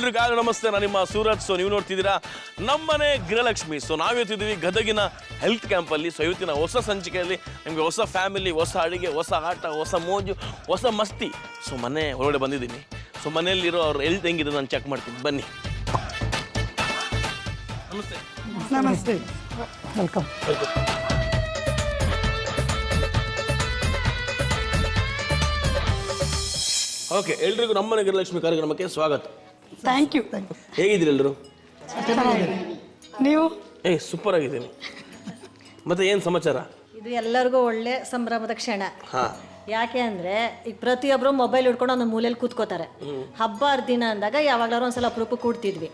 ಎಲ್ರಿಗೂ ನಮಸ್ತೆ, ನಾನು ನಿಮ್ಮ ಸೂರಜ್. ಸೊ ನೀವು ನೋಡ್ತಿದ್ದೀರಾ ನಮ್ಮನೆ ಗೃಹಲಕ್ಷ್ಮಿ. ಸೊ ನಾವಿರ್ತಿದ್ದೀವಿ ಗದಗಿನ ಹೆಲ್ತ್ ಕ್ಯಾಂಪಲ್ಲಿ. ಸೊ ಇವತ್ತಿನ ಹೊಸ ಸಂಚಿಕೆಯಲ್ಲಿ ನಿಮಗೆ ಹೊಸ ಫ್ಯಾಮಿಲಿ, ಹೊಸ ಅಡುಗೆ, ಹೊಸ ಆಟ, ಹೊಸ ಮೋಜು, ಹೊಸ ಮಸ್ತಿ. ಸೊ ಮನೆ ಹೊರಗಡೆ ಬಂದಿದ್ದೀನಿ. ಸೊ ಮನೆಯಲ್ಲಿರೋ ಅವ್ರ ಹೆಲ್ತ್ ಹೆಂಗಿದೆ ನಾನು ಚೆಕ್ ಮಾಡ್ತೀನಿ, ಬನ್ನಿ. ನಮಸ್ತೆ. ನಮಸ್ತೆ, ವೆಲ್ಕಮ್. ಓಕೆ, ಎಲ್ರಿಗೂ ನಮ್ಮನೆ ಗೃಹಲಕ್ಷ್ಮಿ ಕಾರ್ಯಕ್ರಮಕ್ಕೆ ಸ್ವಾಗತ. Thank you. ಹೇಗಿದ್ದೀರಿ ಎಲ್ಲರೂ? ನೀವು? ಸೂಪರ್ ಆಗಿದ್ದೀನಿ. ಮತ್ತೆ ಏನು ಸಮಾಚಾರ? ಇದು ಎಲ್ಲರಿಗೂ ಒಳ್ಳೆ ಸಂಭ್ರಮದ ಕ್ಷಣ. ಹಾಂ, ಯಾಕೆ ಅಂದರೆ ಈಗ ಪ್ರತಿಯೊಬ್ಬರು ಮೊಬೈಲ್ ಹಿಡ್ಕೊಂಡು ಒಂದು ಮೂಲೆಯಲ್ಲಿ ಕೂತ್ಕೋತಾರೆ. ಹಬ್ಬ ದಿನ ಅಂದಾಗ ಯಾವಾಗಲಾರು ಒಂದ್ಸಲ ಅಪರೂಪ ಕೂಡ್ತಿದ್ವಿ.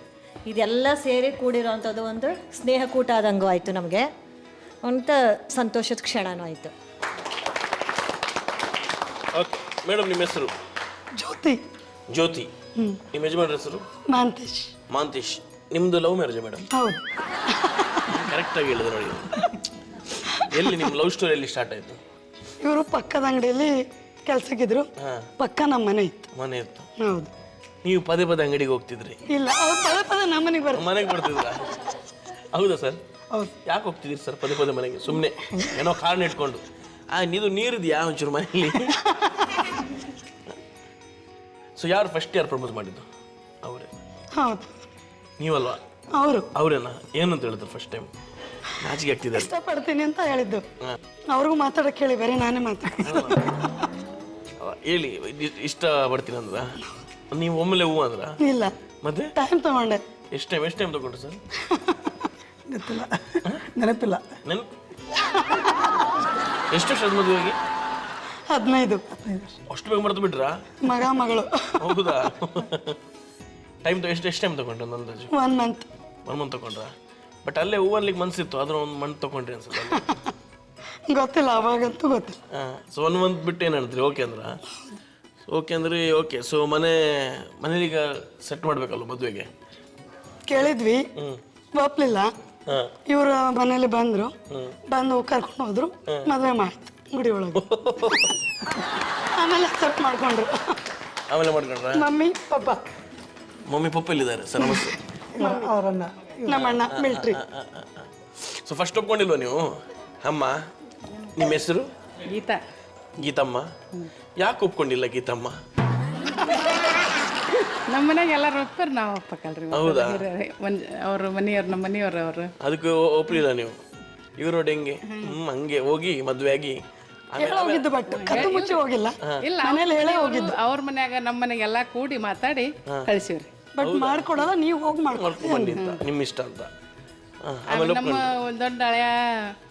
ಇದೆಲ್ಲ ಸೇರಿ ಕೂಡಿರೋವಂಥದ್ದು ಒಂದು ಸ್ನೇಹ ಕೂಟ ಆದಂಗೂ ಆಯಿತು, ನಮಗೆ ಅಂತ ಸಂತೋಷದ ಕ್ಷಣನೂ ಆಯಿತು. ಓಕೆ ಮೇಡಮ್, ನಿಮ್ಮ ಹೆಸರು? ಜ್ಯೋತಿ. ಜ್ಯೋತಿ. ನಿಮ್ಮ ಯಜಮಾನ್ರ ಹೆಸರು? ಮಾಂತೇಶ್. ಮಾಂತೇಶ್. ನಿಮ್ಮದು ಲವ್ ಮ್ಯಾರೇಜ್ ಮೇಡಮ್? ಹೌದು. ಕರೆಕ್ಟಾಗಿ ಹೇಳಿದೆ ನೋಡಿ. ಎಲ್ಲಿ ನಿಮ್ಮ ಲವ್ ಸ್ಟೋರಿ ಎಲ್ಲಿ ಸ್ಟಾರ್ಟ್ ಆಯಿತು? ಇವರು ಪಕ್ಕದ ಅಂಗಡಿಯಲ್ಲಿ ಕೆಲಸಕ್ಕಿದ್ರು. ಪಕ್ಕ ನಮ್ಮ ಮನೆ ಇತ್ತು. ಮನೆ ಇತ್ತು. ಹೌದು. ನೀವು ಪದೇ ಪದೇ ಅಂಗಡಿಗೆ ಹೋಗ್ತಿದ್ರಿ? ಇಲ್ಲ, ಅವ್ರು ಪದೇ ಪದೇ ನಮ್ಮ ಮನೆಗೆ ಬರ್ತಾರೆ. ಮನೆಗೆ ಬರ್ತಿದ್ರ? ಹೌದಾ ಸರ್? ಹೌದು. ಯಾಕೆ ಹೋಗ್ತಿದ್ದೀರಿ ಸರ್ ಪದೇ ಪದೇ ಮನೆಗೆ? ಸುಮ್ಮನೆ ಏನೋ ಕಾರಣ ಇಟ್ಕೊಂಡು. ಇದು ನೀರಿದೆಯಾ ಒಂಚೂರು ಮನೆಯಲ್ಲಿ? ಸೊ ಯಾರು ಫಸ್ಟ್ ಯಾರು ಪ್ರಪೋಸ್ ಮಾಡಿದ್ದು? ಅವರೇ? ಹೌದು. ನೀವಲ್ವಾ? ಅವರು. ಅವರೇನಾ? ಏನಂತ ಹೇಳಿದ್ರು ಫಸ್ಟ್ ಟೈಮ್? ನಾಚಿಕೆ ಆಗ್ತಿದ್ದಾರೆ. ಇಷ್ಟಪಡ್ತೀನಿ ಅಂತ ಹೇಳಿದ್ದು. ಅವ್ರಿಗೂ ಮಾತಾಡಕ್ಕೆ ಹೇಳಿ, ಬೇರೆ ನಾನೇ ಹೇಳಿ ಇಷ್ಟ ಪಡ್ತೀನಿ ಅಂದ್ರ? ನೀವು ಒಮ್ಮೆಲೆ ಹೂ ಅಂದ್ರ? ಇಲ್ಲ, ಮತ್ತೆ ಟೈಮ್ ತಗೊಂಡೆ. ಎಷ್ಟು ಟೈಮ್ ತಗೊಂಡ್ರಿ ಸರ್? ನೆನಪಿಲ್ಲ. ನೆನಪು? ಎಷ್ಟು ವರ್ಷದ ಮದುವೆಗೆ? 15. ಅಷ್ಟು ಬೇಗ ಮರೆತು ಬಿಟ್ರಾ? ಮಗ ಮಗಳು. ಹೌದಾ? ಟೈಮ್ ಎಷ್ಟು ಟೈಮ್ ತಗೊಂಡ್ರಿ? ಒಂದು ಅಂದಾಜು 1 ಮಂತ್. 1 ಮಂತ್ ತಗೊಂಡ್ರ? ಬಟ್ ಅಲ್ಲೇ ಹೂ ಅನ್ಲಿಕ್ಕೆ ಮನ್ಸಿತ್ತು, ಆದ್ರೆ 1 ಮಂತ್ ತಗೊಂಡ್ರಿ ಅನ್ಸುತ್ತೆ. ಗೊತ್ತಿಲ್ಲ, ಅವಾಗಂತೂ ಗೊತ್ತಿಲ್ಲ. ಸೊ 1 ಮಂತ್ ಬಿಟ್ಟು ಏನು ಹೇಳಿದ್ರಿ? ಓಕೆ ಅಂದ್ರ? ಓಕೆ ಅಂದ್ರಿ. ಓಕೆ. ಸೊ ಮನೇಲೀಗ ಸೆಟ್ ಮಾಡ್ಬೇಕಲ್ಲ ಮದುವೆಗೆ? ಕೇಳಿದ್ವಿ, ಒಪ್ಲಿಲ್ಲ. ಇವರು ಮನೇಲಿ ಬಂದ್ರು, ಬಂದು ಕರ್ಕೊಂಡು ಹೋದ್ರು, ಮದುವೆ ಮಾಡ್ತು ಗುಡಿ ಒಳಗೆ. ಆಮೇಲೆ ಅಕ್ಸೆಪ್ಟ್ ಮಾಡ್ಕೊಂಡ್ರು. ಆಮೇಲೆ ಮಾಡ್ಕೊಂಡ್ರ? Mummy papa. ಮಮ್ಮಿ ಪಪ್ಪ ಎಲ್ಲಿದ್ದಾರೆ ಸರ್? ನಮಸ್ತೆ. ಅವರನ್ನ ನಮ್ಮ ಅಣ್ಣ ಮಿಲ್ಟ್ರಿ. ಸೊ ಫಸ್ಟ್ ಒಪ್ಕೊಂಡಿಲ್ವ ನೀವು? ಅಮ್ಮ, ನಿಮ್ಮ ಹೆಸರು? ಗೀತಾ. ಗೀತಮ್ಮ. ಯಾಕೆ ಒಪ್ಕೊಂಡಿಲ್ಲ ಗೀತಮ್ಮ? ನಮ್ಮ ಮನ್ಯಾಗ ಎಲ್ಲರೂ ಒಪ್ಪಾರ, ನಾವು ಒಪ್ಪಕಲ್ರಿ. ಹೌದಾ? ಅವ್ರ ಮನೆಯವ್ರು, ನಮ್ಮ ಮನೆಯವ್ರು ಅವರು. ಅದಕ್ಕೆ ಒಪ್ಪಲಿಲ್ಲ ನೀವು? ಇವ್ರು ನೋಡಿ ಹೆಂಗೆ ಹಂಗೆ ಹೋಗಿ ಮದ್ವೆ ಆಗಿ ಹೋಗಿದ್ದು, ಬಟ್ ಕದ್ದು ಮುಚ್ಚಿ ಹೋಗಿಲ್ಲ. ಇಲ್ಲ, ಮನೇಲಿ ಹೇಳೇ ಹೋಗಿದ್ದು. ಅವ್ರ ಮನ್ಯಾಗ ನಮ್ಮ ಮನೆಗೆ ಎಲ್ಲಾ ಕೂಡಿ ಮಾತಾಡಿ ಕಳಿಸಿವ್ರಿ. ಬಟ್ ಮಾಡ್ಕೊಡೋದ ನೀವು ಹೋಗಿ ಮಾಡ್ಕೊಂಡು ಬನ್ನಿ ಅಂತ, ನಿಮ್ಮ ಇಷ್ಟ ಅಂತ. ಆಮೇಲೆ ನಮ್ಮ ದೊಡ್ಡ ಹಳೆಯ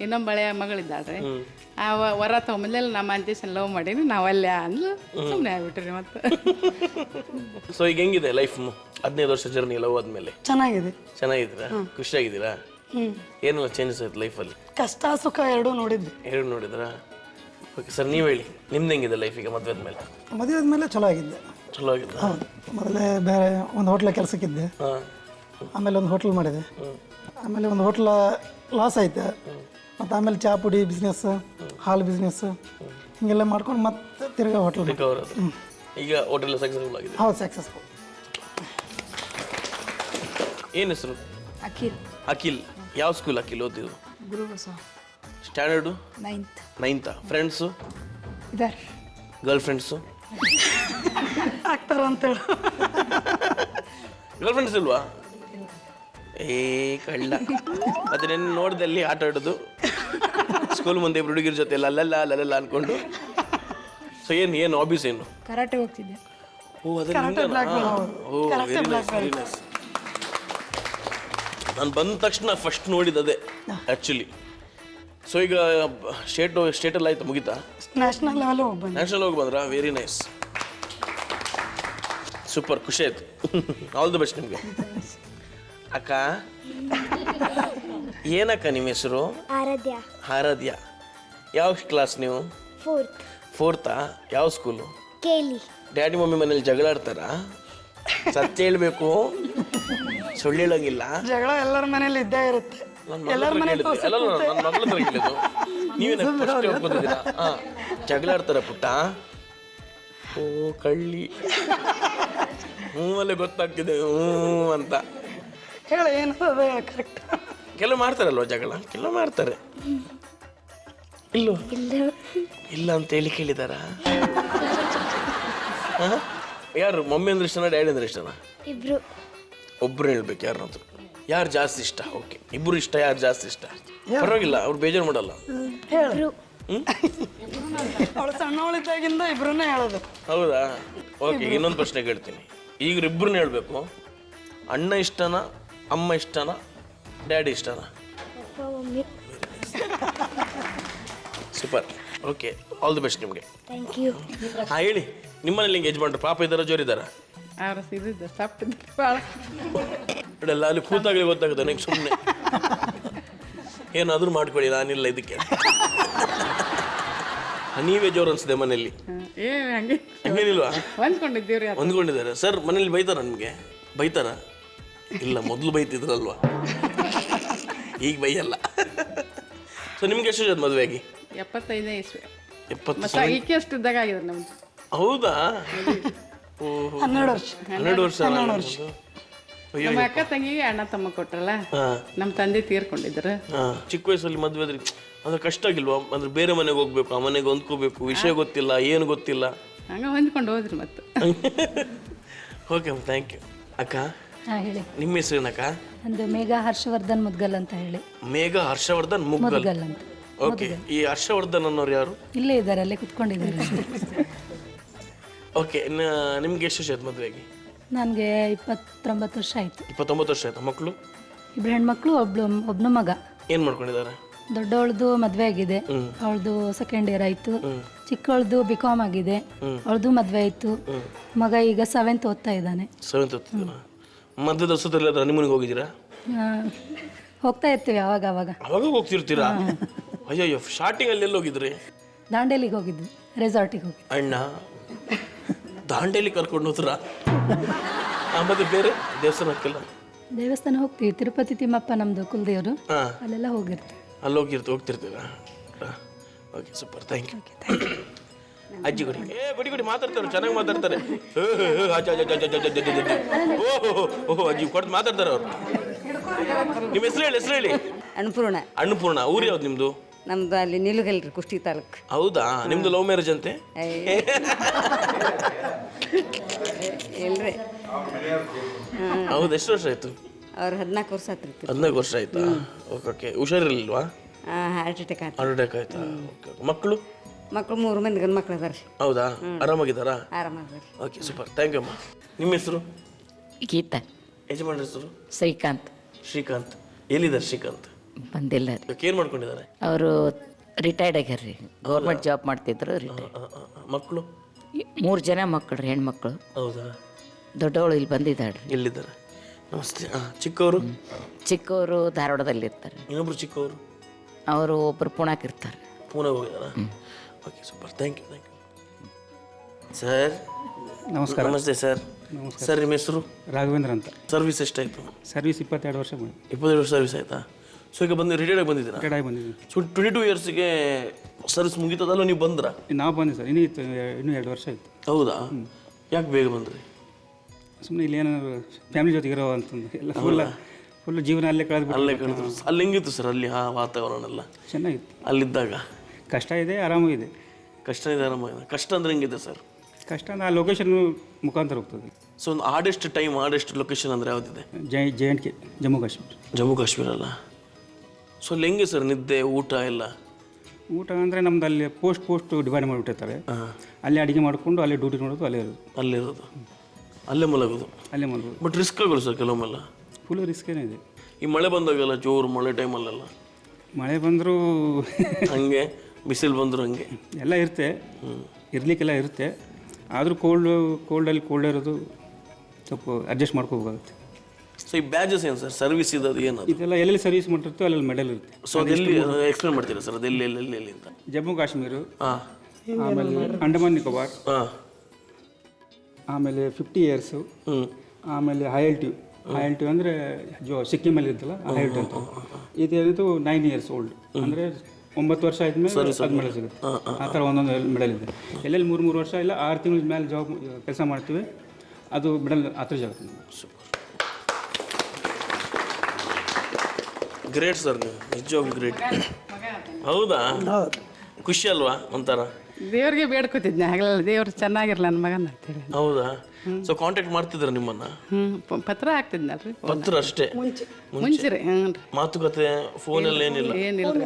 ಇನ್ನೊಬ್ಬ ಹಳೆಯ ಮಗಳಿದ್ದಾಳ್ರಿ. ಆ ವರ ತಗೊಂಬಂದೆಲ್ಲ ನಮ್ಮ ಅಂತೀಸನ್ ಲವ್ ಮಾಡೀನಿ, ನಾವು ಅಲ್ಲೇ ಅಂದ್ಲು, ಸುಮ್ಮನೆ ಆಗ್ಬಿಟ್ರಿ ಮತ್ತೆ. ಸೊ ಈಗ ಹೆಂಗಿದೆ ಲೈಫ್? 15 ವರ್ಷ ಜರ್ನಿ ಲವ್ ಆದ್ಮೇಲೆ ಚೆನ್ನಾಗಿದೆ. ಚೆನ್ನಾಗಿದ್ದೀರಾ? ಖುಷಿಯಾಗಿದ್ದೀರಾ? ಏನೆಲ್ಲ ಚೇಂಜಸ್ ಆಯ್ತು ಲೈಫಲ್ಲಿ? ಕಷ್ಟ ಸುಖ ಎರಡೂ ನೋಡಿದ್ವಿ. ಎರಡು ನೋಡಿದ್ರಾ? ಓಕೆ ಸರ್, ನೀವು ಹೇಳಿ, ನಿಮ್ದು ಹೆಂಗಿದೆ ಲೈಫ್ ಈಗ ಮದುವೆ ಆದ್ಮೇಲೆ? ಮದುವೆ ಆದಮೇಲೆ ಚಲೋ ಆಗಿದ್ದೆ. ಚಲೋ ಆಗಿಲ್ಲ? ಮೊದಲೇ ಬೇರೆ ಒಂದು ಹೋಟ್ಲ ಕೆಲಸಕ್ಕಿದ್ದೆ, ಆಮೇಲೆ ಒಂದು ಹೋಟ್ಲ್ ಮಾಡಿದೆ, ಆಮೇಲೆ ಒಂದು ಹೋಟ್ಲ ಲಾಸ್ ಆಯ್ತು, ಮತ್ತು ಆಮೇಲೆ ಚಾ ಪುಡಿ ಬಿಸ್ನೆಸ್, ಹಾಲು ಬಿಸ್ನೆಸ್, ಹೀಗೆಲ್ಲ ಮಾಡ್ಕೊಂಡು ಮತ್ತೆ ತಿರ್ಗಾ ಹೋಟ್ಲ್ ರಿಕವರ್ ಆದ. ಈಗ ಹೋಟೆಲ್ ಸಕ್ಸಸ್ಫುಲ್ ಆಗಿದೆ? ಹೌದು, ಸಕ್ಸಸ್ಫುಲ್. ಏನು ಹೆಸರು? ಅಖಿಲ್. ಅಖಿಲ್. ಯಾವ ಸ್ಕೂಲ್ ಅಖಿಲ್ ಓದಿದ್ದು? ಗುರುಬಸ. ಸ್ಟ್ಯಾಂಡರ್ಡು? 9th. 9th. ಫ್ರೆಂಡ್ಸು? ಇದಾರೆ. ಗರ್ಲ್ ಫ್ರೆಂಡ್ಸು ಆಗ್ತಾರ ಅಂತೇಳಿ. ಗರ್ಲ್ ಫ್ರೆಂಡ್ಸ್ ಇಲ್ವಾ? ಕಳ್ಳ. ಮತ್ತೆ ನೆನ್ನೆ ನೋಡ್ದಲ್ಲಿ ಆಟ ಆಡೋದು ಸ್ಕೂಲ್ ಮುಂದೆ ಹುಡುಗಿರ ಜೊತೆ ಲಲ್ಲ ಅನ್ಕೊಂಡು. ಸೊ ಏನು ಹಾಬೀಸ್ ಏನು? ಕರಾಟೆ ಹೋಗ್ತಿದ್ದೆ. ಓ, ಅದೇ. ನಾನು ಬಂದ ತಕ್ಷಣ ಫಸ್ಟ್ ನೋಡಿದ್ದು ಆ್ಯಕ್ಚುಲಿ. ಸೊ ಈಗ ಸ್ಟೇಟಲ್ಲಿ ಆಯ್ತು, ಮುಗಿತಾ? ನ್ಯಾಷನಲ್ ಲೆವೆಲ್ ಹೋಗಿ ನ್ಯಾಷನಲ್ ಹೋಗಿ ಬಂದ್ರಾ? ವೆರಿ ನೈಸ್, ಸೂಪರ್, ಖುಷಿ ಆಯ್ತು. ಆಲ್ ದಿ ಬೆಸ್ಟ್ ನಿಮಗೆ. ಅಕ್ಕ, ಏನಕ್ಕ ನಿಮ್ಮ ಹೆಸರು? ಆರಾಧ್ಯ. ಆರಾಧ್ಯ. ಯಾವ ಕ್ಲಾಸ್ ನೀವು? 4th. 4th. ಯಾವ ಸ್ಕೂಲು? ಕೇಲಿ. ಡ್ಯಾಡಿ ಮಮ್ಮಿ ಮನೇಲಿ ಜಗಳ ಆಡ್ತಾರಾ? ಸತ್ಯ ಹೇಳ್ಬೇಕು, ಸುಳ್ಳು ಹೇಳೋಂಗಿಲ್ಲ. ಜಗಳ ಎಲ್ಲರ ಮನೇಲಿ ಇದ್ದೇ ಇರುತ್ತೆ. ಎಲ್ಲರ ಮನೇಲಿ ನನ್ನ ಮಗಳ ಹತ್ರ ಹೇಳಿದ್ದು ನೀವೇನ ಹೇಳ್ಕೊತಿದ್ದೀರಾ? ಜಗಳ ಆಡ್ತಾರ ಪುಟ್ಟ? ಓ ಕಳ್ಳಿ. ಅಲ್ಲೇ ಗೊತ್ತಾಗ್ತಿದೆ ಅಂತ. ಹೇಳ ಏನದ ಕರೆಕ್ಟ್. ಕೆಲವು ಮಾಡ್ತಾರಲ್ವ ಜಗಳ, ಕೆಲವು ಮಾಡ್ತಾರೆ. ಇಲ್ಲ ಅಂತ ಹೇಳಿ ಕೇಳಿದಾರ? ಯಾರು ಮಮ್ಮಿ ಅಂದ್ರೆ ಇಷ್ಟನಾ ಡ್ಯಾಡಿ ಅಂದ್ರೆ ಇಷ್ಟನಾ? ಇಬ್ರು. ಒಬ್ರು ಹೇಳ್ಬೇಕು ಯಾರನ್ನಂತ. ಯಾರು ಜಾಸ್ತಿ ಇಷ್ಟ? ಓಕೆ, ಇಬ್ರು ಇಷ್ಟ. ಯಾರು ಜಾಸ್ತಿ ಇಷ್ಟ? ಪರವಾಗಿಲ್ಲ, ಅವ್ರು ಬೇಜಾರು ಮಾಡಲ್ಲ. ಹೇಳು. ಅವಳು ಸಣ್ಣವಳಿದ್ದಾಗಿಂದ ಇಬ್ರನ್ನೇ ಹೇಳೋದು. ಹೌದಾ? ಓಕೆ, ಇನ್ನೊಂದು ಪ್ರಶ್ನೆ ಕೇಳ್ತೀನಿ. ಈಗ ಇಬ್ಬರನ್ನ ಹೇಳ್ಬೇಕು. ಅಣ್ಣ ಇಷ್ಟನಾ, ಅಮ್ಮ ಇಷ್ಟನಾ, ಡ್ಯಾಡಿ ಇಷ್ಟನಾ? Super. Okay, all the best ನಿಮಗೆ. Thank you. ಹಾಂ ಹೇಳಿ, ನಿಮ್ಮನೇಲಿ ಹಿಂಗೆ ಯಜಮಾನ್ರು ಪಾಪ ಇದ್ದಾರ, ಜೋರಿದ್ದಾರ? ಅವ್ರ ಇದ್ದಿದ್ದು ಸಪ್ಟಿದ್ದು ಭಾಳ. ಇಡಲ್ಲ, ಅಲ್ಲಿ ಕೂತಾಗಲಿ ಗೊತ್ತಾಗುತ್ತೆ ನನಗೆ. ಸುಮ್ಮನೆ ಏನಾದರೂ ಮಾಡ್ಕೊಳ್ಳಿ, ನಾನಿಲ್ಲ ಇದಕ್ಕೆ. ನೀವೇ ಜೋರು ಅನ್ಸಿದೆ ಮನೇಲಿ? ಹಂಗೆ ಹಂಗೇನಿಲ್ವಾ? ಹೊಂದ್ಕೊಂಡಿದ್ದೀವ್ರಿ. ಹೊಂದ್ಕೊಂಡಿದ್ದಾರೆ ಸರ್. ಮನೇಲಿ ಬೈತಾರ ನಿಮಗೆ? ಬೈತಾರ? ಇಲ್ಲ, ಮೊದಲು ಬೈತಿದ್ರಲ್ವಾ, ಈಗ ಬೈಯಲ್ಲ. ಸೊ ನಿಮ್ಗೆ ಎಷ್ಟು ಜನ ಮದುವೆಯಾಗಿ? 75ನೇ ಇಸ್ವಿ. 70? ಮತ್ತೆ ಈಕೆ ಅಷ್ಟು ಇದ್ದಾಗ ಆಗಿದ್ರು ನಮ್ದು. ಹೌದಾ? ಓಹೋ, 12 ವರ್ಷ. 12 ವರ್ಷ. ನಮ್ಮ ಅಕ್ಕ ತಂಗಿಗೆ ಅಣ್ಣ ತಮ್ಮ ಕೊಟ್ರಲ್ಲ, ನಮ್ಮ ತಂದೆ ತೀರ್ಕೊಂಡಿದ್ರು. ಚಿಕ್ಕ ವಯಸ್ಸಲ್ಲಿ ಮದುವೆ ಆದ್ರಿ ಅಂದ್ರೆ ಕಷ್ಟ ಆಗಿಲ್ವಾ? ಅಂದ್ರೆ ಬೇರೆ ಮನೆಗೆ ಹೋಗ್ಬೇಕು, ಆ ಮನೆಗೆ ಹೊಂದ್ಕೋಬೇಕು, ವಿಷಯ ಗೊತ್ತಿಲ್ಲ, ಏನು ಗೊತ್ತಿಲ್ಲ. ಹಂಗೆ ಹೊಂದ್ಕೊಂಡು ಹೋದ್ರಿ ಮತ್ತೆ. Okay, thank you. ಅಕ್ಕ, ಹಾಂ ಹೇಳಿ. ನಿಮ್ಮ ಹೆಸರು ಏನಕ್ಕ? ನಂದು ಮೇಘ ಹರ್ಷವರ್ಧನ್ ಮುದ್ಗಲ್ ಅಂತ ಹೇಳಿ. ಮೇಘ ಹರ್ಷವರ್ಧನ್ ಮುಗ್ಗಲ್ ಅಂತ. ಓಕೆ, ಈ ಹರ್ಷವರ್ಧನ್ ಅನ್ನೋರು ಯಾರು? ಇಲ್ಲೇ ಇದ್ದಾರೆ, ಅಲ್ಲೇ ಕುತ್ಕೊಂಡಿದ್ದಾರೆ. ಓಕೆ, ನಿಮ್ಗೆ ಎಷ್ಟು ವರ್ಷ ಆಯ್ತು ಮದುವೆಗೆ? ನನಗೆ 29 ವರ್ಷ ಆಯಿತು. 29 ವರ್ಷ ಆಯ್ತು. ಮಕ್ಕಳು? ಇಬ್ರು ಹೆಣ್ಮಕ್ಳು, ಒಬ್ಬನು ಮಗ. ಏನು ಮಾಡ್ಕೊಂಡಿದ್ದಾರೆ? ದೊಡ್ಡವಳದು ಮದುವೆ ಆಗಿದೆ, ಅವಳದು ಸೆಕೆಂಡ್ ಇಯರ್ ಆಯಿತು. ಚಿಕ್ಕವಳದು BCom ಆಗಿದೆ, ಅವಳದು ಮದುವೆ ಆಯಿತು. ಮಗ ಈಗ 7th ಓದ್ತಾ ಇದ್ದಾನೆ. 7th ಓದ್ತಿದ್ದೀರಾ? ಮಧ್ಯದ ವರ್ಷದಲ್ಲಿ ಅದ್ರ ನಿಮ್ಮನಿಗೆ ಹೋಗಿದ್ದೀರಾ? ಹೋಗ್ತಾ ಇರ್ತೀವಿ ಅವಾಗ ಅವಾಗ. ಅವಾಗ ಹೋಗ್ತಿರ್ತೀರಾ? ಅಯ್ಯಯ್ಯೋ, ಸ್ಟಾರ್ಟಿಂಗಲ್ಲಿ ಎಲ್ಲಿ ಹೋಗಿದ್ರಿ? ದಾಂಡೇಲಿಗೆ ಹೋಗಿದ್ವಿ, ರೆಸಾರ್ಟಿಗೆ ಹೋಗಿ. ಅಣ್ಣ ದಾಂಡೇಲಿ ಕರ್ಕೊಂಡು ಹೋದ್ರ? ಮತ್ತೆ ಬೇರೆ ದೇವಸ್ಥಾನಕ್ಕೆಲ್ಲ? ದೇವಸ್ಥಾನ ಹೋಗ್ತೀವಿ, ತಿರುಪತಿ ತಿಮ್ಮಪ್ಪ ನಮ್ಮದು ಕುಲದೇವರು, ಅಲ್ಲೆಲ್ಲ ಹೋಗಿರ್ತೀವಿ. ಅಲ್ಲಿ ಹೋಗ್ತಿರ್ತೀರಾ? Okay, super, thank you. ಅಜ್ಜಿ ಕೊಡಿ. ಕೊಡಿ, ಮಾತಾಡ್ತಾರೆ, ಚೆನ್ನಾಗಿ ಮಾತಾಡ್ತಾರೆ. ಓಹೋ, ಅಜ್ಜಿ ಕೊಟ್ಟು ಮಾತಾಡ್ತಾರೆ ಅವರು. ನಿಮ್ಮ ಹೆಸರು ಹೇಳಿ. ಅನ್ನಪೂರ್ಣ. ಅನ್ನಪೂರ್ಣ. ಊರು ಯಾವ್ದು ನಿಮ್ಮದು? ನಮ್ದು ಅಲ್ಲಿ ನಿಲುಗಲ್ರಿ, ಕುಷ್ಟಗಿ ತಾಲೂಕು. ಹೌದಾ? ನಿಮ್ದು ಲವ್ ಮ್ಯಾರೇಜ್ ಅಂತೆ? ಇಲ್ರಿ. ಹೌದು. ಎಷ್ಟು ವರ್ಷ ಆಯ್ತು? ಅವ್ರು 14 ವರ್ಷ ಆತ್ರಿ. 14 ವರ್ಷ ಆಯ್ತಾ? ಓಕೆ. ಹುಷಾರಿರ್ಲಿಲ್ವಾ? ಹಾರ್ಟ್ ಅಟ್ಯಾಕ್ ಆಯ್ತು. ಹಾರ್ಟ್ ಅಟ್ಯಾಕ್ ಆಯ್ತಾ? ಓಕೆ. ಮಕ್ಕಳು? ಮಕ್ಕಳು 3 ಮಂದಿ ಗಂಡು ಮಕ್ಳು ಅದಾರ. ಹೌದಾ? ಆರಾಮಾಗಿದ್ದಾರಾ? ಆರಾಮಾಗ್ರಿ. ಓಕೆ, ಸೂಪರ್, ಥ್ಯಾಂಕ್ ಯು ಅಮ್ಮ. ನಿಮ್ಮ ಹೆಸರು? ಗೀತಾ. ಯಜಮಾನ್ರ ಹೆಸರು? ಶ್ರೀಕಾಂತ್. ಶ್ರೀಕಾಂತ್. ಎಲ್ಲಿದ್ದಾರೆ ಶ್ರೀಕಾಂತ್? ಬಂದಿಲ್ಲ ರೀ. ಏನು ಮಾಡ್ಕೊಂಡಿದ್ದಾರೆ? ಅವರು ರಿಟೈರ್ಡ್ ಆಗ್ಯಾರ ರೀ, ಗೌರ್ಮೆಂಟ್ ಜಾಬ್ ಮಾಡ್ತಿದ್ರು, ರಿಟೈರ್ಡ್. ಮಕ್ಕಳು? 3 ಜನ ಮಕ್ಕಳು ರೀ, ಹೆಣ್ಮಕ್ಳು. ಹೌದಾ? ದೊಡ್ಡವಳು ಇಲ್ಲಿ ಬಂದಿದ್ದಾಳೆ. ಎಲ್ಲಿದ್ದಾರೆ? ನಮಸ್ತೆ. ಚಿಕ್ಕವರು? ಚಿಕ್ಕವರು ಧಾರವಾಡದಲ್ಲಿ ಇರ್ತಾರೆ. ಇನ್ನೊಬ್ರು ಚಿಕ್ಕವರು? ಅವರು ಒಬ್ಬರು ಪುಣಾಕ್ ಇರ್ತಾರೆ. ಪೂನಾಗ ಹೋಗಿದಾರಾ? Okay, super, thank you. Sir ನಮಸ್ಕಾರ. ನಮಸ್ತೆ ಸರ್. ಸರ್, ನಿಮ್ಮ ಹೆಸರು? ರಾಘವೇಂದ್ರ ಅಂತ. ಸರ್ವಿಸ್ ಎಷ್ಟಾಯಿತು? ಸರ್ವಿಸ್ 22 ವರ್ಷ ಮಾಡಿ. 22 ವರ್ಷ ಸರ್ವಿಸ್ ಆಯಿತಾ? ಸೊ ಈಗ ಬಂದು ರಿಟೈರ್ಡ್ ಆಗಿ ಬಂದಿದ್ದೀರಾ? ರಿಟೈರ್ಡ್ ಆಗಿ ಬಂದಿದ್ದೀವಿ. ಸೊ 22 ಇಯರ್ಸಿಗೆ ಸರ್ವಿಸ್ ಮುಗೀತದಲ್ಲ, ನೀವು ಬಂದ್ರಾ? ನಾವು ಬಂದಿವಿ ಸರ್, ಇನ್ನೂ 2 ವರ್ಷ ಆಯಿತು. ಹೌದಾ? ಯಾಕೆ ಬೇಗ ಬಂದ್ರಿ? ಸುಮ್ಮನೆ ಇಲ್ಲಿ ಏನಾದ್ರು ಫ್ಯಾಮಿಲಿ ಜೊತೆಗೆ ಇರೋ ಅಂತಂದು ಎಲ್ಲ ಫುಲ್ ಜೀವನ ಅಲ್ಲೇ ಕಳೆದ್ಬಿಟ್ಟು. ಅಲ್ಲೇ ಕಳೆದ್ರು. ಅಲ್ಲಿ ಹೆಂಗಿತ್ತು ಸರ್ ಅಲ್ಲಿ ಆ ವಾತಾವರಣ ಎಲ್ಲ? ಚೆನ್ನಾಗಿತ್ತು. ಅಲ್ಲಿದ್ದಾಗ ಕಷ್ಟ ಇದೆ, ಆರಾಮೂ ಇದೆ. ಕಷ್ಟ ಇದೆ, ಆರಾಮಾಗಿದೆ. ಕಷ್ಟ ಅಂದ್ರೆ ಹೆಂಗಿದೆ ಸರ್? ಕಷ್ಟ ಅಂದ್ರೆ ಆ ಲೊಕೇಶನ್ ಮುಖಾಂತರ ಹೋಗ್ತದೆ. ಸೊ ಒಂದು ಆಡೆಸ್ಟ್ ಟೈಮ್, ಆಡೆಸ್ಟ್ ಲೊಕೇಶನ್ ಅಂದರೆ ಯಾವುದಿದೆ? JNK, ಜಮ್ಮು ಕಾಶ್ಮೀರ. ಜಮ್ಮು ಕಾಶ್ಮೀರ ಅಲ್ಲ? ಸೊ ಅಲ್ಲಿ ಹೆಂಗೆ ಸರ್ ನಿದ್ದೆ, ಊಟ ಎಲ್ಲ? ಊಟ ಅಂದರೆ ನಮ್ದು ಅಲ್ಲಿ ಪೋಸ್ಟ್ ಡಿವೈಡ್ ಮಾಡಿಬಿಟ್ಟಿರ್ತಾರೆ. ಅಲ್ಲೇ ಅಡುಗೆ ಮಾಡಿಕೊಂಡು ಅಲ್ಲೇ ಡ್ಯೂಟಿ ನೋಡೋದು, ಅಲ್ಲೇ ಇರೋದು. ಅಲ್ಲಿರೋದು, ಅಲ್ಲೇ ಮಲಗೋದು. ಅಲ್ಲೇ ಮಲಗೋದು. ಬಟ್ ರಿಸ್ಕ್ ಆಗೋಲ್ಲ ಸರ್ ಕೆಲವೊಮ್ಮೆಲ್ಲ? ಫುಲ್ ರಿಸ್ಕ್ ಏನಿದೆ. ಈ ಮಳೆ ಬಂದಾಗೆಲ್ಲ, ಜೋರು ಮಳೆ ಟೈಮಲ್ಲೆಲ್ಲ ಮಳೆ ಬಂದರೂ ಹಂಗೆ, ಬಿಸಿಲು ಬಂದರೂ ಹಂಗೆ ಎಲ್ಲ ಇರುತ್ತೆ, ಇರಲಿಕ್ಕೆಲ್ಲ ಇರುತ್ತೆ. ಆದರೂ ಕೋಲ್ಡಲ್ಲಿ ಕೋಲ್ಡ್ ಇರೋದು ಸ್ವಲ್ಪ ಅಡ್ಜಸ್ಟ್ ಮಾಡ್ಕೋಬೇಕಾಗುತ್ತೆ. ಸೊ ಈ ಬ್ಯಾಜಸ್ ಏನು ಸರ್? ಸರ್ವಿಸ್ ಇದ್ದದು ಏನದು? ಇದೆಲ್ಲ ಎಲ್ಲೆಲ್ಲಿ ಸರ್ವಿಸ್ ಮಾಡಿರ್ತೋ ಅಲ್ಲೆಲ್ಲಿ ಮೆಡಲ್ ಇರುತ್ತೆ. ಸೊ ಅದೆಲ್ಲಿ ಎಕ್ಸ್ಪ್ಲೇನ್ ಮಾಡ್ತೀರಾ ಸರ್? ಅದೆಲ್ಲಿ ಎಲ್ಲಿ ಅಂತ? ಜಮ್ಮು ಕಾಶ್ಮೀರ, ಹಾಂ, ಆಮೇಲೆ ಅಂಡಮಾನ್ ನಿಕೋಬಾರ್, ಹಾಂ, ಆಮೇಲೆ 50 ಇಯರ್ಸು, ಆಮೇಲೆ ಹೈ ಆಲ್ಟಿವ್ ಅಂದರೆ ಸಿಕ್ಕಿಮಲ್ಲಿ ಇರ್ತಲ್ಲ ಹೈ ಆಲ್ಟಿವ್ ಅಂತ. ಇದೇನಿದು 9 ಇಯರ್ಸ್ ಓಲ್ಡ್, ಅಂದರೆ 9 ವರ್ಷ ಆದ್ಮೇಲೆ ಅದು ಮೆಡಲ್ ಸಿಗುತ್ತೆ. ಆ ಥರ ಒಂದೊಂದು ಮೆಡಲ್ ಇದೆ. ಎಲ್ಲೆಲ್ಲಿ 3 ವರ್ಷ ಇಲ್ಲ 6 ತಿಂಗಳ ಮೇಲೆ ಜಾಬ್ ಕೆಲಸ ಮಾಡ್ತೀವಿ, ಅದು ಬಿಡಲ್ ಆತುರ ಜಾಗ. ಗ್ರೇಟ್ ಸರ್, ನೀವು ನಿಜವಾಗ್ಲೂ ಗ್ರೇಟ್. ಹೌದಾ? ಖುಷಿ ಅಲ್ವಾ ಒಂಥರ? ದೇವ್ರಿಗೆ ಬೇಡ್ಕೊತಿದ್ನೆ ಹಗಲೆಲ್ಲ, ದೇವ್ರು ಚೆನ್ನಾಗಿರ್ಲ ನನ್ನ ಮಗನ ಅಂತೇಳಿ. ಹೌದಾ? ಸೊ ಕಾಂಟ್ಯಾಕ್ಟ್ ಮಾಡ್ತಿದ್ರ ನಿಮ್ಮನ್ನ? ಪತ್ರ ಹಾಕ್ತಿದ್ನಲ್ರಿ. ಪತ್ರ ಅಷ್ಟೇ? ಮುಂಚೆ ರೀ. ಹ್ಞೂ ರೀ. ಮಾತುಕತೆ ಫೋನಲ್ಲಿ ಏನಿಲ್ಲ? ಏನಿಲ್ರಿ.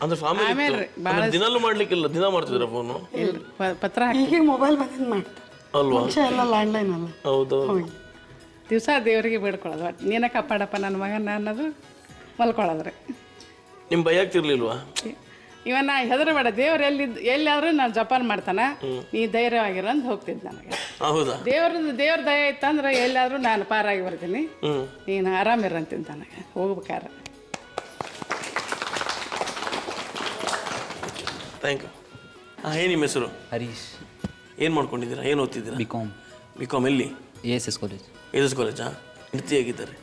ಅಂದ್ರೆ ಫ್ಯಾಮಿಲಿ ದಿನಾಲು ಮಾಡ್ಲಿಕ್ಕಿಲ್ಲ, ದಿನ ಮಾಡ್ತಿದ್ರ ಫೋನು? ಇಲ್ರಿ, ಪತ್ರ ಹಾಕಿ. ಈಗ ಮೊಬೈಲ್ ಬಂದಿದ್ದು ಮಾಡ್ತಾರೆ ಅಲ್ವಾ? ಮುಂಚೆ ಎಲ್ಲ ಲ್ಯಾಂಡ್ಲೈನ್ ಅಲ್ಲ. ಹೌದು. ದಿವಸ ದೇವರಿಗೆ ಬೇಡ್ಕೊಳ್ಳೋದು, ಒಟ್ಟು ನೀನ ಕಾಪಾಡಪ್ಪ ನನ್ನ ಮಗನ ಅನ್ನೋದು ಮಲ್ಕೊಳ್ಳೋದ್ರಿ. ನಿಮ್ ಭಯ ಆಗ್ತಿರ್ಲಿಲ್ವಾ? ಇವನ್ನ ಹೆದರಬೇಡ, ದೇವ್ರು ಎಲ್ಲಾದ್ರೂ ನಾನು ಜಪಾನ್ ಮಾಡ್ತಾನ, ನೀ ಧೈರ್ಯವಾಗಿರ ಅಂತ ಹೋಗ್ತಿದ್ದೆ ನನಗೆ. ಹೌದಾ? ದೇವ್ರ ದಯ ಇತ್ತಂದ್ರೆ ಎಲ್ಲಾದ್ರೂ ನಾನು ಪಾರಾಗಿ ಬರ್ತೀನಿ, ನೀನು ಆರಾಮಿರಂತೀನಿ ನನಗೆ ಹೋಗ್ಬೇಕಾರೆ. Thank you. ಏನು ನಿಮ್ಮ ಹೆಸರು? ಹರೀಶ್. ಏನು ಮಾಡ್ಕೊಂಡಿದ್ದೀರಾ? ಏನು ಓದ್ತಿದ್ದೀರಾ? ಬಿಕಾಮ್. ಬಿಕಾಮ್ ಎಲ್ಲಿ? S college. ಎಸ್ ಕಾಲೇಜಾ? ಹೆಂಡತಿ ಆಗಿದ್ದಾರೆ?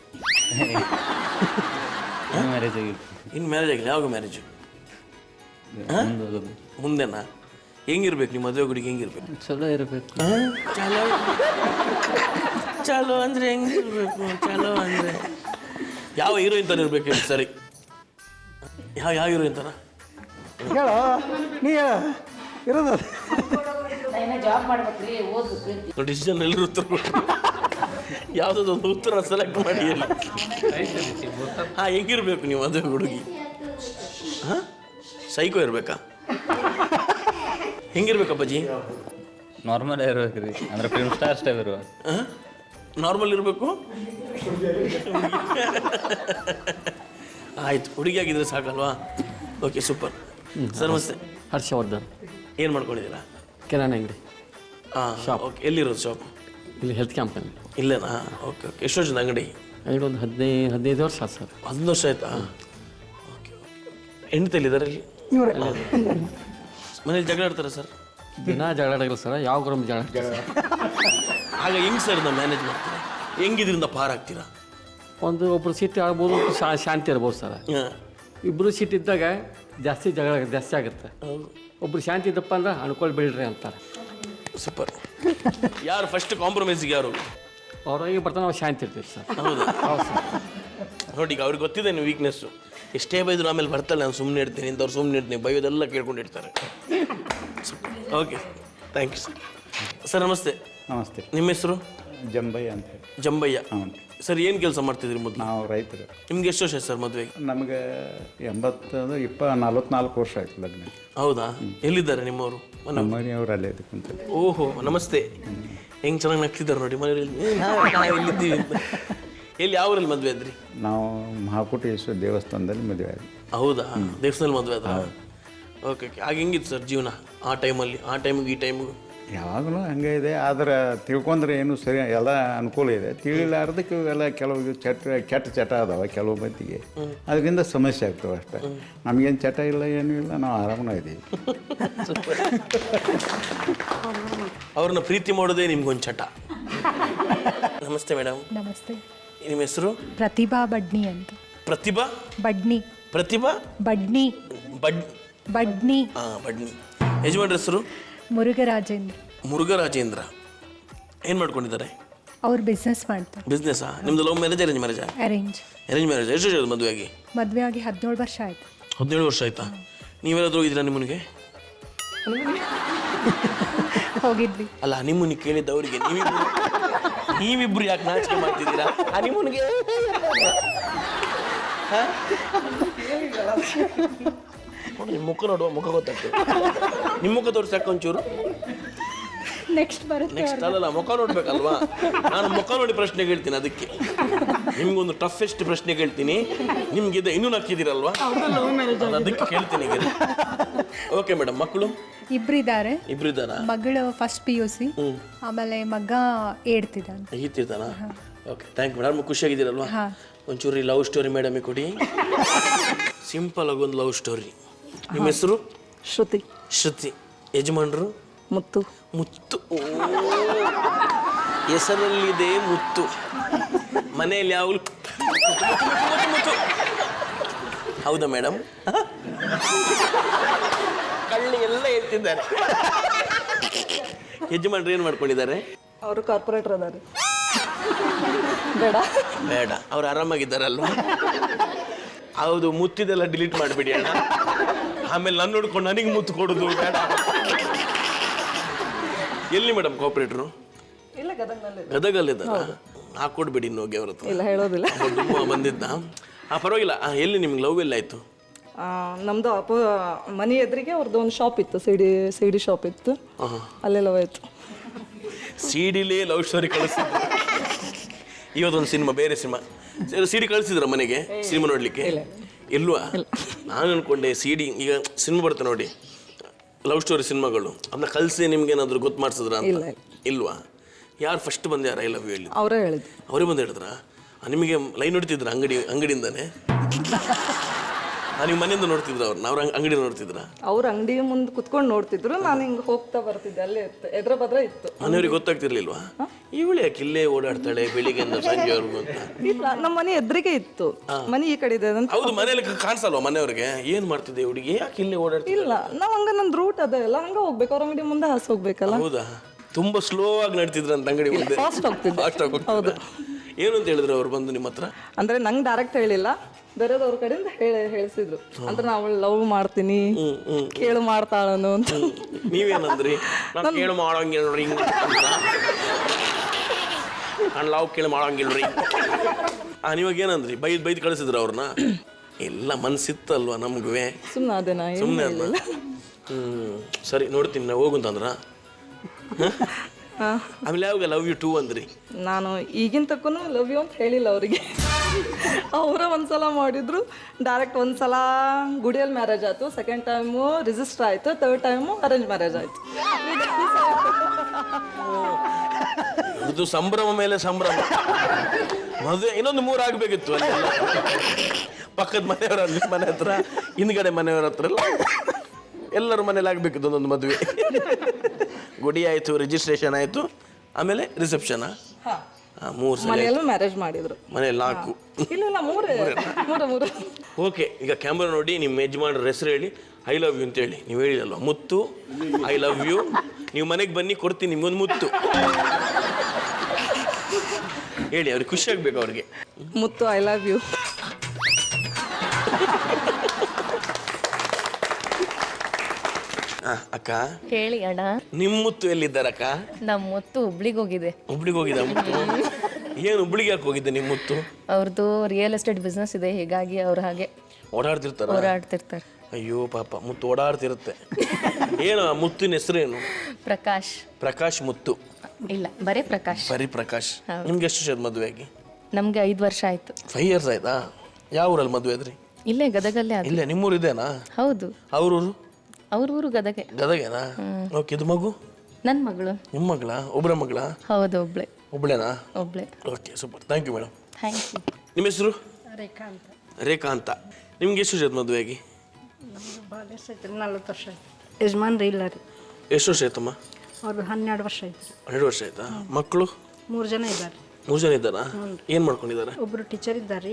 ಮ್ಯಾರೇಜ್ ಆಗಿಲ್ಲ. ಇನ್ನು ಮ್ಯಾರೇಜ್ ಆಗಿಲ್ಲ? ಯಾವಾಗ ಮ್ಯಾರೇಜು? ಮುಂದೆನಾ? ಹೆಂಗಿರ್ಬೇಕು ನಿಮ್ಮ ಮದುವೆ ಗುಡಿಗೆ? ಹೆಂಗಿರ್ಬೇಕು? ಚಲೋ ಇರಬೇಕು. ಚಲೋ ಚಲೋ ಅಂದರೆ ಹೆಂಗಿರ್ಬೇಕು? ಚಲೋ ಅಂದರೆ ಯಾವ ಹೀರೋಯಿನ್ ಥರ ಇರ್ಬೇಕು ಹೇಳಿ? ಸರಿ, ಯಾವ ಹೀರೋಯಿನ್ ಥರ ಹೇಳ ನೀ ಇರೋದು? ಡಿಸಿಷನ್ ಎಲ್ಲರೂ ಉತ್ತರ ಕೊಟ್ಟರು, ಯಾವುದಾದ್ರು ಉತ್ತರ ಸೆಲೆಕ್ಟ್ ಮಾಡಿ ಹೇಳಿ. ಹಾಂ, ಹೆಂಗಿರ್ಬೇಕು ನೀವು ಮದುವೆ ಹುಡುಗಿ? ಹಾಂ, ಸೈಕೋ ಇರಬೇಕಾ? ಹೆಂಗಿರ್ಬೇಕಪ್ಪಾಜಿ? ನಾರ್ಮಲ್ ಇರ್ಬೇಕು ರೀ, ಅಂದ್ರೆ ಫಿಲ್ಮ್ ಸ್ಟಾರ್ ಸ್ಟೈಲ್ ಇರುವ. ನಾರ್ಮಲ್ ಇರಬೇಕು. ಆಯ್ತು, ಹುಡುಗಿ ಆಗಿದ್ರೆ ಸಾಕಲ್ವಾ? Okay, super. ಸರ್ ನಮಸ್ತೆ. ಹರ್ಷವರ್ಧನ್. ಏನು ಮಾಡ್ಕೊಂಡಿದ್ದೀರಾ? ಕಿರಾಣಿ ಅಂಗಡಿ. ಹಾಂ, ಓಕೆ. ಎಲ್ಲಿರೋದು ಶಾಪ್? ಇಲ್ಲಿ ಹೆಲ್ತ್ ಕ್ಯಾಂಪಲ್ಲಿ. ಇಲ್ಲೇನಾ? Okay okay. ಎಷ್ಟು ವರ್ಷದ ಅಂಗಡಿ? ಅಂಗಡಿ ಒಂದು 15 ವರ್ಷ ಆಯ್ತು ಸರ್. 15 ವರ್ಷ ಆಯ್ತಾ? Okay okay. ಹೆಂಡತಿಯಲ್ಲಿದ್ದಾರೆ ಇಲ್ಲಿ? ಮನೇಲಿ ಜಗಳ ಆಡ್ತಾರೆ ಸರ್? ದಿನ ಜಗಳ ಆಡಲ್ಲ ಸರ್, ಯಾವ ಗ್ರಾಮ ಜಗಳ ಆಡ್ತಾರೆ ಸರ್. ಆಗ ಹೆಂಗೆ ಸರ್ ನಾವು ಮ್ಯಾನೇಜ್ ಮಾಡ್ತೀರಾ? ಹೆಂಗಿದ್ರಿಂದ ಪಾರಾಗ್ತೀರಾ? ಒಬ್ಬರು ಸಿಟ್ಟು ಆಗ್ಬೋದು, ಶಾಂತಿ ಇರ್ಬೋದು ಸರ್. ಇಬ್ಬರು ಸಿಟ್ಟಿದ್ದಾಗ ಜಾಸ್ತಿ ಜಗಳ ಜಾಸ್ತಿ ಆಗುತ್ತೆ. ಒಬ್ರು ಶಾಂತಿ ಇದ್ದಪ್ಪ ಅಂದ್ರೆ ಅನ್ಕೊಳ್ಬೇಡ್ರಿ ಅಂತಾರೆ. ಸೂಪರ್. ಯಾರು ಫಸ್ಟ್ ಕಾಂಪ್ರಮೈಸಿಗೆ ಯಾರು? ಅವ್ರಾಗಿ ಬರ್ತಾನೆ ನಾವು ಶಾಂತಿ ಇರ್ತೀವಿ ಸರ್. ಹೌದು ಹೌದು ಸರ್. ನೋಡಿ, ಈಗ ಅವ್ರಿಗೆ ಗೊತ್ತಿದೆ ನೀವು ವೀಕ್ನೆಸ್ಸು. ಎಷ್ಟೇ ಬೈದ್ರು ಆಮೇಲೆ ಬರ್ತಾಳೆ, ನಾನು ಸುಮ್ಮನೆ ಇರ್ತೀನಿ ಇಂಥವ್ರು ಸುಮ್ಮನೆ ಇರ್ತೀನಿ, ಬೈಯೋದೆಲ್ಲ ಕೇಳ್ಕೊಂಡಿರ್ತಾರೆ. Okay, thank you sir. Sir ನಮಸ್ತೆ. ನಮಸ್ತೆ. ನಿಮ್ಮ ಹೆಸರು? ಜಂಬಯ್ಯ ಅಂತ ಹೇಳಿ. ಜಂಬಯ್ಯ. ಹ್ಞೂ. ಸರ್ ಏನು ಕೆಲಸ ಮಾಡ್ತಿದ್ರಿ ಮೊದಲು? ನಾವು ರೈತರು. ನಿಮ್ಗೆ ಎಷ್ಟು ವರ್ಷ ಸರ್ ಮದುವೆಗೆ? ನಮಗೆ 44 ವರ್ಷ ಆಯ್ತು ಲಗ್ನ. ಹೌದಾ? ಎಲ್ಲಿದ್ದಾರೆ ನಿಮ್ಮವರು? ನಮ್ಮ ಮನೆಯವರು ಅಲ್ಲೇ ಇದಕ್ಕಂತ. ಓಹೋ, ನಮಸ್ತೆ. ಹೆಂಗೆ ಚೆನ್ನಾಗಿ ನಗ್ತಿದ್ದಾರೆ ನೋಡಿ ಮನೆಯಲ್ಲಿ. ಎಲ್ಲಿದ್ದೀವಿ? ಎಲ್ಲಿ, ಯಾವ ಊರಲ್ಲಿ ಮದುವೆ ಆದ್ರಿ? ನಾವು ಮಹಾಕೂಟೇಶ್ವರ ದೇವಸ್ಥಾನದಲ್ಲಿ ಮದುವೆ ಆದ್ವಿ. ಹೌದಾ? ದೇವಸ್ಥಾನದಲ್ಲಿ ಮದುವೆ ಆದ? Okay okay. ಆಗ ಹೆಂಗಿತ್ತು ಸರ್ ಜೀವನ ಆ ಟೈಮಲ್ಲಿ? ಆ ಟೈಮಿಗೆ ಈ ಟೈಮಿಗೂ ಯಾವಾಗಲೂ ಹಂಗೆ ಇದೆ. ಆದ್ರೆ ತಿಳ್ಕೊಂಡ್ರೆ ಏನು ಸರಿ, ಎಲ್ಲ ಅನುಕೂಲ ಇದೆ. ತಿಳಿಲಾರ್ದಕ್ಕೆ ಇವೆಲ್ಲ ಕೆಲವು ಕೆಟ್ಟ ಚಟ ಅದಾವೆ ಕೆಲವು ಮಂದಿಗೆ, ಅದರಿಂದ ಸಮಸ್ಯೆ ಆಗ್ತವೆ ಅಷ್ಟೇ. ನಮಗೇನು ಚಟ ಇಲ್ಲ, ಏನೂ ಇಲ್ಲ, ನಾವು ಆರಾಮಾಗಿದ್ದೀವಿ. ಅವ್ರನ್ನ ಪ್ರೀತಿ ಮಾಡೋದೇ ನಿಮ್ಗೊಂದು ಚಟ. ನಮಸ್ತೆ ಮೇಡಮ್. ನಮಸ್ತೆ. ನಿಮ್ಮ ಹೆಸರು? ಪ್ರತಿಭಾ ಬಡ್ನಿ ಅಂತ. ಪ್ರತಿಭಾ ಬಡ್ನಿ. ಪ್ರತಿಭಾ ಬಡ್ನಿ. ಬಡ್ನಿ. ಹಾಂ, ಬಡ್ನಿ. ಯಜಮಾನ್ರ ಹೆಸರು? ಮುರುಘರಾಜೇಂದ್ರ. ಮುರುಘರಾಜೇಂದ್ರ. ಏನು ಮಾಡ್ಕೊಂಡಿದ್ದಾರೆ? ಅವ್ರು ಬಿಸ್ನೆಸ್ ಮಾಡ್ತಾರೆ. ಬಿಸ್ನೆಸ್ಸಾ? ನಿಮ್ದು ಲವ್ ಮ್ಯಾರೇಜ್ ಅರೇಂಜ್ ಮ್ಯಾರೇಜಾ? ಅರೇಂಜ್. Arrange marriage. ಎಷ್ಟು ವರ್ಷ ಮದುವೆ ಆಗಿ? ಮದುವೆ ಆಗಿ 17 ವರ್ಷ ಆಯ್ತು. 17 ವರ್ಷ ಆಯ್ತಾ? ನೀವೆಲ್ಲಾದ್ರೂ ಹೋಗಿದ್ದೀರಾ ನಿಮ್ಮನಿಗೆ? ಹೋಗಿದ್ವಿ. ಅಲ್ಲ, ನಿಮ್ಮನ್ನ ಕೇಳಿದ್ದ ಅವರಿಗೆ. ನೀವಿಬ್ರು ಯಾಕೆ ನಾಚಿಕೆ ಮಾಡ್ತಿದ್ದೀರಾ? ನಿಮ್ಮನಿಗೆ ನಿಮ್ಮ ಮುಖ ನೋಡುವ, ಮುಖ ಗೊತ್ತಾಗ್ತದೆ. ನಿಮ್ಮ ಮುಖ ತೋರಿಸಾಕ ಒಂಚೂರು. ನೆಕ್ಸ್ಟ್ ಬರುತ್ತೆ. ನೆಕ್ಸ್ಟ್ ಅಲ್ಲಲ್ಲ, ಮುಖ ನೋಡ್ಬೇಕಲ್ವಾ? ನಾನು ಮುಖ ನೋಡಿ ಪ್ರಶ್ನೆ ಕೇಳ್ತೀನಿ, ಅದಕ್ಕೆ ನಿಮ್ಗೊಂದು ಟಫೆಸ್ಟ್ ಪ್ರಶ್ನೆ ಕೇಳ್ತೀನಿ. ನಿಮ್ಗೆ ಇನ್ನೂ ನಕ್ಕಿದ್ದೀರಲ್ವಾ, ಅದಕ್ಕೆ ಕೇಳ್ತೀನಿ. Okay madam. ಮಕ್ಕಳು? ಇಬ್ಬರಿದ್ದಾರೆ. ಇಬ್ಬರಿದ್ದಾರಾ? ಮಗಳು ಫಸ್ಟ್ PUC, ಆಮೇಲೆ ಮಗ 8th ಇದ್ದಾನೆ. ಈತಿದ್ದಾನಾ? Okay, thank you madam. ಖುಷಿಯಾಗಿದ್ದೀರಲ್ವಾ? ಒಂಚೂರು ಲವ್ ಸ್ಟೋರಿ ಮೇಡಮ್ ಕೊಡಿ. ಸಿಂಪಲ್ ಆಗಿ ಒಂದು ಲವ್ ಸ್ಟೋರಿ. ನಿಮ್ಮ ಹೆಸರು? ಶ್ರುತಿ. ಶ್ರುತಿ. ಯಜಮಾನ್ರು? ಮುತ್ತು. ಮುತ್ತು. ಹೆಸರಲ್ಲಿದೆ ಮುತ್ತು. ಮನೆಯಲ್ಲಿ ಯಾವಾಗಲೂ ಮುತ್ತು. ಹೌದಾ ಮೇಡಮ್? ಕಳ್ಳಿ ಎಲ್ಲ ಹೇಳ್ತಿದ್ದಾರೆ. ಯಜಮಾನ್ರು ಏನು ಮಾಡ್ಕೊಂಡಿದ್ದಾರೆ? ಅವರು ಕಾರ್ಪೊರೇಟರ್ ಅದಾರೆ. ಬೇಡ ಬೇಡ, ಅವ್ರು ಆರಾಮಾಗಿದ್ದಾರಲ್ವಾ? ಹೌದು, ಮುತ್ತಿದೆಲ್ಲ ಡಿಲೀಟ್ ಮಾಡಿಬಿಡಿ ಅಣ್ಣ. ಆಮೇಲೆ ನಾನು ನೋಡ್ಕೊಂಡು ನನಗೆ ಮುತ್ತು ಕೊಡೋದು ಬೇಡ. ಎಲ್ಲಿ ಮೇಡಮ್ ಕೋಆಪರೇಟ್ರು? ಇಲ್ಲ ಗದಗ್ನಲ್ಲಿ. ಗದಗಲ್ಲಿದ್ದಾರ? ಹಾಕೊಡ್ಬೇಡಿ ಇನ್ನು ಹೋಗಿ ಅವ್ರ ಹತ್ರ. ಇಲ್ಲ ಹೇಳೋದಿಲ್ಲ. ಬಂದಿದ್ದ ಪರವಾಗಿಲ್ಲ. ಎಲ್ಲಿ ನಿಮ್ಗೆ ಲವ್ ಎಲ್ಲ ಆಯ್ತು? ನಮ್ದು ಮನೆ ಎದುರಿಗೆ ಅವ್ರದ್ದು ಒಂದು ಶಾಪ್ ಇತ್ತು, ಸಿ ಡಿ ಶಾಪ್ ಇತ್ತು, ಅಲ್ಲೇ ಲವ್ ಆಯ್ತು. ಸಿಡಿಲೇ ಲವ್ ಸ್ಟೋರಿ ಕಳಿಸಿದ್ರು. ಇವತ್ತೊಂದು ಸಿನಿಮಾ, ಬೇರೆ ಸಿನಿಮಾ ಸಿಡಿ ಕಳಿಸಿದ್ರ ಮನೆಗೆ ಸಿನಿಮಾ ನೋಡ್ಲಿಕ್ಕೆ? ಇಲ್ವಾ? ನಾನು ಅನ್ಕೊಂಡೆ ಸಿಡಿ ಈಗ ಸಿನಿಮಾ ಬರುತ್ತೆ ನೋಡಿ, ಲವ್ ಸ್ಟೋರಿ ಸಿನಿಮಾಗಳು, ಅದನ್ನ ಕಳಿಸಿ ನಿಮ್ಗೆ ಏನಾದ್ರು ಗೊತ್ತು ಮಾಡಿಸಿದ್ರ ಅಂತ? ಇಲ್ವಾ? ಯಾರು ಫಸ್ಟ್ ಬಂದು ಯಾರು ಐ ಲವ್ ಯು ಹೇಳಿ? ಅವರೇ ಹೇಳಿದ್ರು. ಅವರೇ ಬಂದು ಹೇಳಿದ್ರ? ನಿಮಗೆ ಲೈನ್ ನೋಡ್ತಿದ್ರ ಅಂಗಡಿಯಿಂದಾನೆ? ನೀವು ಮನೆಯಿಂದ ನೋಡ್ತಿದ್ರ ಅವ್ರನ್ನ? ಅವ್ರ ಅಂಗಡಿ ನೋಡ್ತಿದ್ರ? ಅವ್ರ ಅಂಗಡಿ ಮುಂದೆ ಕುತ್ಕೊಂಡು ನೋಡ್ತಿದ್ರು, ನಾನು ಹಿಂಗೆ ಹೋಗ್ತಾ ಬರ್ತಿದ್ದೆ, ಅಲ್ಲೇ ಇತ್ತು, ಎದ್ರ ಬದ್ರ ಇತ್ತು. ಮನೆಯವ್ರಿಗೆ ಗೊತ್ತಾಗ್ತಿರ್ಲಿಲ್ವಾ ಇವಳು ಯಾಕೆ ಇಲ್ಲೇ ಓಡಾಡ್ತಾಳೆ ಬೆಳಿಗ್ಗೆಯಿಂದ ಸಂಜೆವರೆಗೂ ಅಂತ? ಇಲ್ಲ, ನಮ್ಮ ಮನೆ ಎದುರಿಗೆ ಇತ್ತು, ಮನೆ ಈ ಕಡೆ ಇದೆ ಅಂತ. ಹೌದು, ಮನೇಲಿ ಕಾಣಿಸಲ್ವಾ ಮನೆಯವ್ರಿಗೆ? ಏನ್ ಮಾಡ್ತಿದ್ದೆ ಹುಡುಗಿ, ಯಾಕೆ ಇಲ್ಲೇ ಓಡಾಡ್ತಿಲ್ಲ? ಇಲ್ಲ, ನಾವ್ ಹಂಗ ನಂದು ರೂಟ್ ಅದ ಎಲ್ಲ, ಹಂಗ ಹೋಗ್ಬೇಕು, ಅವ್ರ ಅಂಗಡಿ ಮುಂದೆ ಹಾಸ್ ಹೋಗ್ಬೇಕಲ್ಲ. ಹೌದಾ? ತುಂಬಾ ಸ್ಲೋ ಆಗಿ ನಡ್ತಿದ್ರ ಅಂತ ಅಂಗಡಿ ಮುಂದೆ? ಫಾಸ್ಟ್ ಹೋಗ್ತಿದ್ದೆ. ಫಾಸ್ಟ್ ಆಗಿ ಹೌದು. ಏನು ಅಂತ ಹೇಳಿದ್ರು ಅವ್ರು ಬಂದು ನಿಮ್ಮ ಹತ್ರ? ಅಂದ್ರೆ ನಂಗೆ ಡೈರೆಕ್ಟ್ ಹೇಳಿಲ್ಲ, ಬೇರೆದವ್ರ ಕಡೆಯಿಂದ ಹೇಳಿಸಿದ್ರು. ಅಂದ್ರೆ ನಾ ಅವಳು ಲವ್ ಮಾಡ್ತೀನಿ, ಕೇಳು ಮಾಡ್ತಾಳನು ಅಂತ. ನೀವೇನಂದ್ರಿ? ನಾನು ಕೇಳು ಮಾಡೋಂಗಿಲ್ರಿ, ನಾನು ಲವ್ ಕೇಳಿ ಮಾಡೋಂಗಿಲ್ರಿ. ನೀವಾಗ ಏನಂದ್ರಿ? ಬೈದ್ ಕಳಿಸಿದ್ರು ಅವ್ರನ್ನ? ಎಲ್ಲ ಮನ್ಸಿತ್ತಲ್ವಾ ನಮ್ಗೂ? ಸುಮ್ಮನೆ ಅದೇನಾ? ಸುಮ್ಮನೆ ಅಲ್ಲ. ಸರಿ ನೋಡ್ತೀನಿ ನಾ ಹೋಗುಂತಂದ್ರ. ಆಮೇಲೆ ಯಾವಾಗ ಲವ್ ಯು ಟೂ ಅಂದ್ರಿ? ನಾನು ಈಗಿನ ತಕ್ಕೂ ಲವ್ ಯು ಅಂತ ಹೇಳಿಲ್ಲ ಅವರಿಗೆ. ಅವರ ಒಂದ್ಸಲ ಮಾಡಿದ್ರು, ಡೈರೆಕ್ಟ್ ಒಂದ್ಸಲ ಗುಡಿಯಲ್ಲಿ ಮ್ಯಾರೇಜ್ ಆಯ್ತು, ಸೆಕೆಂಡ್ ಟೈಮು ರಿಜಿಸ್ಟರ್ ಆಯ್ತು, ಥರ್ಡ್ ಟೈಮು ಅರೇಂಜ್ ಮ್ಯಾರೇಜ್ ಆಯ್ತು. ಇದು ಸಂಭ್ರಮ ಮೇಲೆ ಸಂಭ್ರಮ. ಮದುವೆ ಇನ್ನೊಂದು 3 ಆಗ್ಬೇಕಿತ್ತು ಅಲ್ಲಿ, ಪಕ್ಕದ ಮನೆಯವರ ಮನೆ ಹತ್ರ, ಹಿಂದ್ಗಡೆ ಮನೆಯವರ ಹತ್ರ ಎಲ್ಲ, ಎಲ್ಲರ ಮನೇಲಿ ಆಗ್ಬೇಕಿತ್ತು ಒಂದೊಂದು ಮದುವೆ. ಗುಡಿ ಆಯ್ತು, ರಿಜಿಸ್ಟ್ರೇಷನ್ ಆಯ್ತು, ಆಮೇಲೆ ರಿಸೆಪ್ಷನ್. 3 ಸಲ ಮನೆಯಲ್ಲೂ ಮ್ಯಾರೇಜ್ ಮಾಡಿದ್ರು. ಮನೇಲಿ 4? ಇಲ್ಲ, ಮೂರು. ಓಕೆ, ಈಗ ಕ್ಯಾಮ್ರಾ ನೋಡಿ ನಿಮ್ಮ ಯಜಮಾನ್ರ ಹೆಸರು ಹೇಳಿ, ಐ ಲವ್ ಯು ಅಂತ ಹೇಳಿ. ನೀವು ಹೇಳಿದಲ್ವ ಮುತ್ತು, ಐ ಲವ್ ಯು. ನೀವು ಮನೆಗೆ ಬನ್ನಿ, ಕೊಡ್ತೀನಿ ನಿಮ್ಗೊಂದು ಮುತ್ತು. ಹೇಳಿ, ಅವ್ರಿಗೆ ಖುಷಿ ಆಗ್ಬೇಕು ಅವ್ರಿಗೆ. ಮುತ್ತು, ಐ ಲವ್ ಯು. ಅಕ್ಕ ಹೇಳಿ ಅಣ್ಣ. ನಿಮ್ಮ ಮುತ್ತು ಎಲ್ಲಿದ್ದಾರಕ್ಕ? ನಮ್ಮ ಮುತ್ತು ಹುಬ್ಳಿಗೆ ಹೋಗಿದೆ. ಹುಬ್ಳಿಗೆ ಹೋಗಿದ್ದ ಮುತ್ತು? ಏನು ಹುಬ್ಳಿಗೆ ಯಾಕೆ ಹೋಗಿದ್ದೆ ನಿಮ್ಮ ಮುತ್ತು? ಅವ್ರದ್ದು ರಿಯಲ್ ಎಸ್ಟೇಟ್ ಬಿಸ್ನೆಸ್ ಇದೆ, ಹೀಗಾಗಿ ಅವ್ರು ಹಾಗೆ ಓಡಾಡ್ತಿರ್ತಾರೆ. ಅಯ್ಯೋ ಪಾಪ, ಮುತ್ತು ಓಡಾಡ್ತಿರುತ್ತೆ. ಏನು ಮುತ್ತಿನ ಹೆಸರೇನು? ಪ್ರಕಾಶ್. ಪ್ರಕಾಶ್ ಮುತ್ತು? ಇಲ್ಲ, ಬರೀ ಪ್ರಕಾಶ್. ಬರೀ ಪ್ರಕಾಶ್. ನಿಮ್ಗೆ ಎಷ್ಟು ವರ್ಷದ ಮದುವೆ ಆಗಿ? ನಮ್ಗೆ 5 ವರ್ಷ ಆಯ್ತು. 5 years ಆಯ್ತಾ? ಯಾವ ಊರಲ್ಲಿ ಮದುವೆ ಆದ್ರಿ? ಇಲ್ಲೇ ಗದಗಲ್ಲೇ ಆಯ್ತು. ಇಲ್ಲೇ ನಿಮ್ಮೂರು ಇದೇನಾ? ಹೌದು. ಅವ್ರೂರು? ಅವ್ರ ಊರು ಗದಗೆ. ಗದಗೇನಾ? ಓಕೆ. ಇದು ಮಗು ನನ್ನ ಮಗಳು. ನಿಮ್ಮ ಮಗಳ? ಒಬ್ಬರ ಮಗಳ? ಹೌದು, ಒಬ್ಳೇನಾ? ಒಬ್ಳೆ. Okay, super. Thank you madam. Thank you. ನಿಮ್ಮ ಹೆಸರು? ರೇಖಾ ಅಂತ. ರೇಖಾ ಅಂತ. ನಿಮ್ಗೆ ಎಷ್ಟು ವರ್ಷ ಮದುವೆ ಆಗಿ? 40 ವರ್ಷ ಆಯ್ತು. ಯಜಮಾನ್ರಿ ಇಲ್ಲ ರೀ. ಎಷ್ಟು ವರ್ಷ ಆಯ್ತಮ್ಮ? ಅವ್ರದ್ದು 12 ವರ್ಷ ಆಯ್ತು. 12 ವರ್ಷ ಆಯ್ತಾ? ಮಕ್ಕಳು? 3 ಜನ ಇದ್ದಾರೆ. 3 ಜನ ಇದ್ದಾರಾ? ಏನು ಮಾಡ್ಕೊಂಡಿದ್ದಾರೆ? ಒಬ್ಬರು ಟೀಚರ್ ಇದ್ದಾರೆ,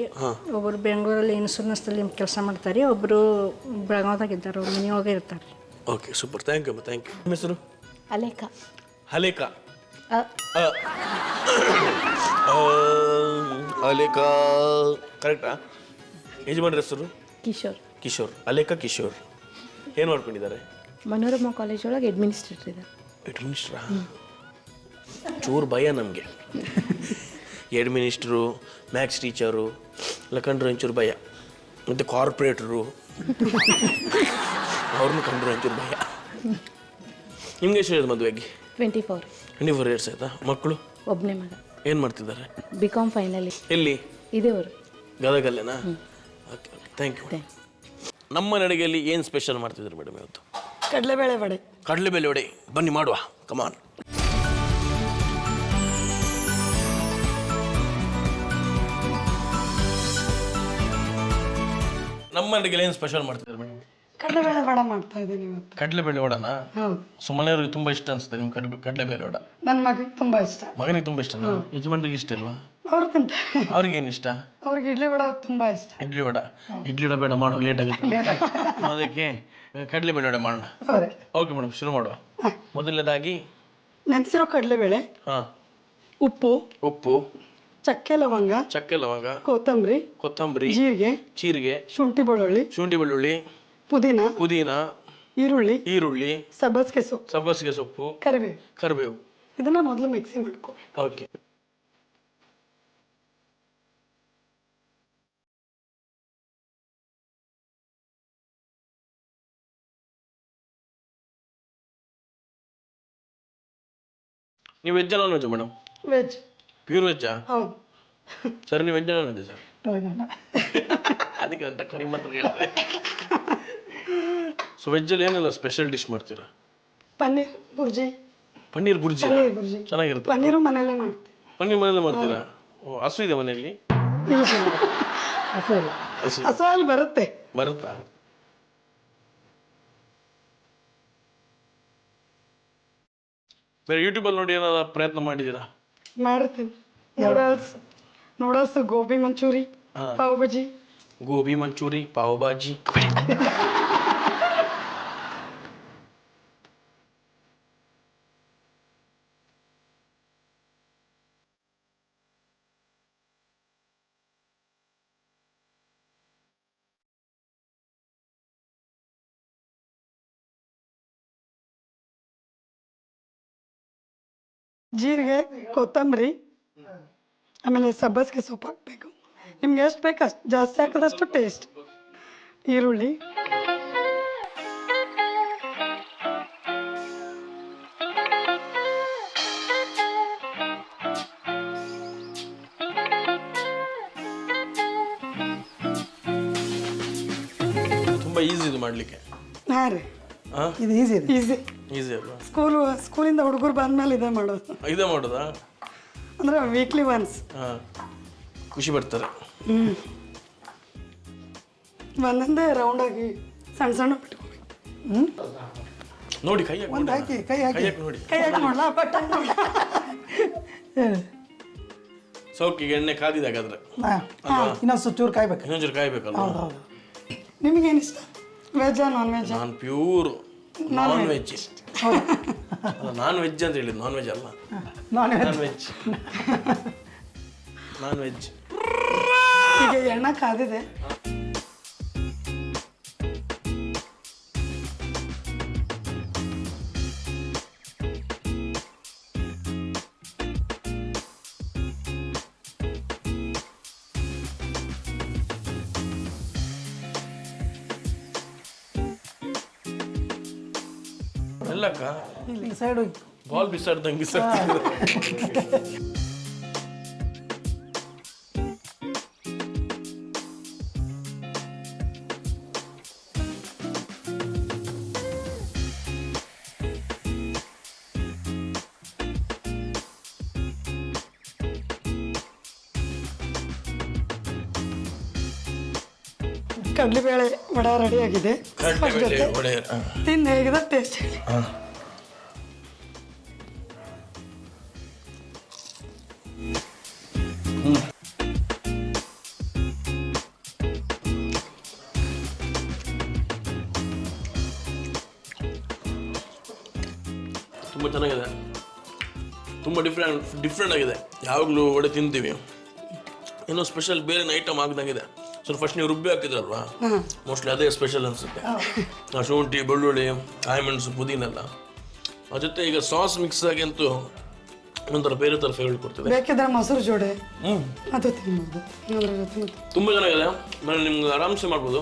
ಒಬ್ಬರು ಬೆಂಗಳೂರಲ್ಲಿ ಇನ್ಶೂರೆನ್ಸ್ದಲ್ಲಿ ಕೆಲಸ ಮಾಡ್ತಾರೆ, ಒಬ್ಬರು ಬೆಳಗಾವ್ದಾಗ ಇದ್ದಾರೆ, ಅವ್ರು ಮನೆಯೊಳಗೆ ಇರ್ತಾರೆ. Okay, super. Thank you. Thank you. ನಿಮ್ಮ ಹೆಸರು? ಅಲೇಖಾ. ಅಲೇಖಾ. ಅಲೇಖಾ ಕರೆಕ್ಟಾ? ಯಜಮಾನ್ರ ಹೆಸರು? ಕಿಶೋರ್. ಅಲೇಖಾ ಕಿಶೋರ್. ಏನು ಮಾಡ್ಕೊಂಡಿದ್ದಾರೆ? ಮನೋರಮಾ ಕಾಲೇಜ್ ಒಳಗೆ ಅಡ್ಮಿನಿಸ್ಟ್ರೇಟರ್ ಇದ್ದಾರೆ. ಅಡ್ಮಿನಿಸ್ಟ್ರಾ? ಚೂರು ಭಯ ನಮಗೆ. ಅಡ್ಮಿನಿಸ್ಟ್ರು, ಮ್ಯಾಥ್ಸ್ ಟೀಚರು ಎಲ್ಲ ಕಂಡ್ರೆ ಒಂಚೂರು ಭಯ. ಮತ್ತು ಕಾರ್ಪೊರೇಟ್ರು ಅವ್ರನ್ನೂ ಕಂಡ್ರೆ ಒಂಚೂರು ಭಯ. ನಿಮ್ಗೆ ಎಷ್ಟು ಹೇಳಿದ ಮದುವೆಗೆ? 24 years ಆಯ್ತಾ? ಮಕ್ಕಳು? ಒಬ್ಬನೇ ಮಗ. ಏನು ಮಾಡ್ತಿದ್ದಾರೆ? BCom final. ಎಲ್ಲಿ? ಇದೇ ಊರು. ಗದಗಲ್ಲೇನಾ? Okay, thank you. ನಮ್ಮ ಅಡುಗೆಯಲ್ಲಿ ಏನು ಸ್ಪೆಷಲ್ ಮಾಡ್ತಿದ್ರು ಮೇಡಮ್ ಇವತ್ತು? ಕಡಲೆಬೇಳೆ ವಡೆ. ಕಡಲೆಬೇಳೆ ವಡೆ. ಬನ್ನಿ ಮಾಡುವ, ಕಮಾನ್. ನಮ್ಮ ಅಡುಗೆಯಲ್ಲಿ ಏನು ಸ್ಪೆಷಲ್ ಮಾಡ್ತಿದ್ರು ಮೇಡಮ್? ಕಡಲೆಬೇಳೆ ವಡೆ ಮಾಡ್ತಾ ಇದ್ದೀನಿ ಇವತ್ತು. ಕಡಲೆಬೇಳೆ ವಡನಾ? ಹೌದು. ಸುಮ್ಮನೆಯವ್ರಿಗೆ ತುಂಬ ಇಷ್ಟ ಅನಿಸುತ್ತೆ ನಿಮ್ಮ ಕಡಲೆಬೇಳೆ ವಡ? ನನ್ನ ಮಗನಿಗೆ ತುಂಬ ಇಷ್ಟ. ಮಗನಿಗೆ ತುಂಬ ಇಷ್ಟನಾ? ಯಜಮಾನ್ರಿಗೆ ಇಷ್ಟ ಇಲ್ವಾ? ಅವ್ರು ತಿಂತಾರೆ. ಅವ್ರಿಗೆ ಏನು ಇಷ್ಟ? ಅವ್ರಿಗೆ ಇಡ್ಲಿ ವಡೆ ತುಂಬ ಇಷ್ಟ. ಇಡ್ಲಿ ವಡ ಬೇಡ, ಮಾಡೋ ಲೇಟ್ ಆಗುತ್ತೆ. ಅದಕ್ಕೆ ಕಡಲೆಬೇಳೆ ವಡೆ ಮಾಡೋಣ. ಓಕೆ ಮೇಡಮ್, ಶುರು ಮಾಡುವ. ಮೊದಲನೇದಾಗಿ ನೆನೆಸಿರೋ ಕಡಲೆಬೇಳೆ ಹಾಂ ಉಪ್ಪು, ಚಕ್ಕೆ ಲವಂಗ, ಚಕ್ಕೆ ಲವಂಗ, ಕೊತ್ತಂಬರಿ, ಜೀರಿಗೆ, ಶುಂಠಿ ಬೆಳ್ಳುಳ್ಳಿ, ಪುದೀನ, ಈರುಳ್ಳಿ, ಸಬ್ಬಸಿಗೆ ಸೊಪ್ಪು, ಕರಿಬೇವು. ಇದನ್ನ ಮೊದಲು ಮಿಕ್ಸಿ ಮಾಡ್ಕೊ. ಓಕೆ. ನೀವು veg non veg madam? Veg. Pure ವೆಜ್ಜಾ? ಹೌದು. ಸರ್ ನೀವು ವೆಜ್ ನಾನ್ ವೆಜ್ ಸರ್? ಅದಕ್ಕೆ ಅಂತ ಕಡಿಮೆ ಮಾತ್ರ ಹೇಳ್ತಾರೆ. ಸೊ ವೆಜ್ಜಲ್ಲಿ ಏನೆಲ್ಲ ಸ್ಪೆಷಲ್ ಡಿಶ್ ಮಾಡ್ತೀರಾ? ಪನ್ನೀರ್ ಬುರ್ಜಿ. ಚೆನ್ನಾಗಿರುತ್ತೆ. ಪನ್ನೀರು ಮನೆಯಲ್ಲೇ ಮಾಡ್ತೀವಿ. ಪನ್ನೀರ್ ಮನೆಯಲ್ಲೇ ಮಾಡ್ತೀರಾ? ಓ, ಹಸು ಇದೆ ಮನೆಯಲ್ಲಿ? ಹಸು ಬರುತ್ತೆ. ಬರುತ್ತಾ? ಬೇರೆ ಯೂಟ್ಯೂಬಲ್ಲಿ ನೋಡಿ ಏನಾದ್ರು ಪ್ರಯತ್ನ ಮಾಡಿದ್ದೀರಾ? ಮಾಡ್ತೀನಿ. ನೂಡಲ್ಸ್, ಗೋಬಿ ಮಂಚೂರಿ, ಪಾವ್ ಭಾಜಿ. ಜೀರಿಗೆ, ಕೊತ್ತಂಬರಿ, ಆಮೇಲೆ ಸಬ್ಬಸಿಗೆ ಸೊಪ್ಪು ಹಾಕಬೇಕು. ನಿಮ್ಗೆ ಎಷ್ಟು ಬೇಕು ಅಷ್ಟು, ಜಾಸ್ತಿ ಹಾಕಿದಷ್ಟು ಟೇಸ್ಟ್. ಈರುಳ್ಳಿ, ತುಂಬಾ ಈಸಿ ಇದು ಮಾಡ್ಲಿಕ್ಕೆ. ಹಾಂ ರೀ, ಇದು ಈಸಿ ಅಲ್ವಾ? ಸ್ಕೂಲಿಂದ ಹುಡುಗರು ಬಂದ್ಮೇಲೆ ಇದೇ ಮಾಡೋದಾ? ಅಂದ್ರೆ ವೀಕ್ಲಿ ಒನ್ಸ್. ಖುಷಿ ಪಡ್ತಾರೆ. ಒಂದೊಂದೇ ರೌಂಡ್ ಆಗಿ ಸಣ್ಣ ಬಿಟ್ಕೋಬೇಕು. ನೋಡಿ ಕೈ ಹಾಕಿ ಕೈ ಹಾಕಿ ನೋಡಿ. ನೋಡ್ಲಾ ಬಟ್ ಸೌಕಿಗೆ ಎಣ್ಣೆ ಕಾದಿದಾಗಾದ್ರೆ ಇನ್ನೊಂದು ಚೂರು ಕಾಯ್ಬೇಕು. ಇನ್ನೊಂಚೂರು ಕಾಯ್ಬೇಕಲ್ಲ. ನಿಮಗೇನು ಇಷ್ಟ, ವೆಜ್ಜಾ ನಾನ್ ವೆಜ್? ನಾನು pure non veg. Non veg ಅಂತ ಹೇಳಿದ್ದು, ನಾನ್ ವೆಜ್ ಅಲ್ಲ. Non veg. ಈಗ ಎಣ್ಣೆ ಕಾದಿದೆ. ಎಲ್ಲಕ್ಕ ಇಲ್ಲಿ ಸೈಡ್ ಹೋಗಿ ಬಾಲ್ ಬಿಸಾಡ್ದಂಗೆ ಬಿಸಾಡ್ತಿದ್ರು. ಕಡಲೆಬೇಳೆ ವಡ ರೆಡಿ ಆಗಿದೆ. ತಿಂದು ಹೇಗಿದೆ ಟೇಸ್ಟ್ ಹೇಳಿ. ತುಂಬ ಚೆನ್ನಾಗಿದೆ, ತುಂಬ ಡಿಫ್ರೆಂಟ್ ಆಗಿದೆ. ಯಾವಾಗಲೂ ವಡೆ ತಿಂತೀವಿ, ಏನೋ ಸ್ಪೆಷಲ್ ಬೇರೆ ಐಟಮ್ ಆಗ್ದಂಗಿದೆ. ಸೊ ಫಸ್ಟ್ ನೀವು ರುಬ್ಬಿ ಹಾಕಿದ್ರಲ್ವಾ, ಮೋಸ್ಟ್ಲಿ ಅದೇ ಸ್ಪೆಷಲ್ ಅನಿಸುತ್ತೆ. ಶುಂಠಿ, ಬೆಳ್ಳುಳ್ಳಿ, ಕಾಯಿಮೆಣಸು, ಪುದೀನೆಲ್ಲ ಅದ್ರ ಜೊತೆ ಈಗ ಸಾಸ್ ಮಿಕ್ಸ್ ಆಗಿ ಅಂತೂ ಒಂಥರ ಬೇರೆ ಥರ ಫೇವರೇಟ್ ಕೊಡ್ತದೆ. ಬೇಕಿದ್ರೆ ಮೊಸರು ಜೋಡೆ ಅದು ತಿನ್ಬೋದು. ತುಂಬ ಚೆನ್ನಾಗಿದೆ. ನಾನು ನಿಮ್ಗೆ ಆರಾಮ್ಸೆ ಮಾಡ್ಬೋದು,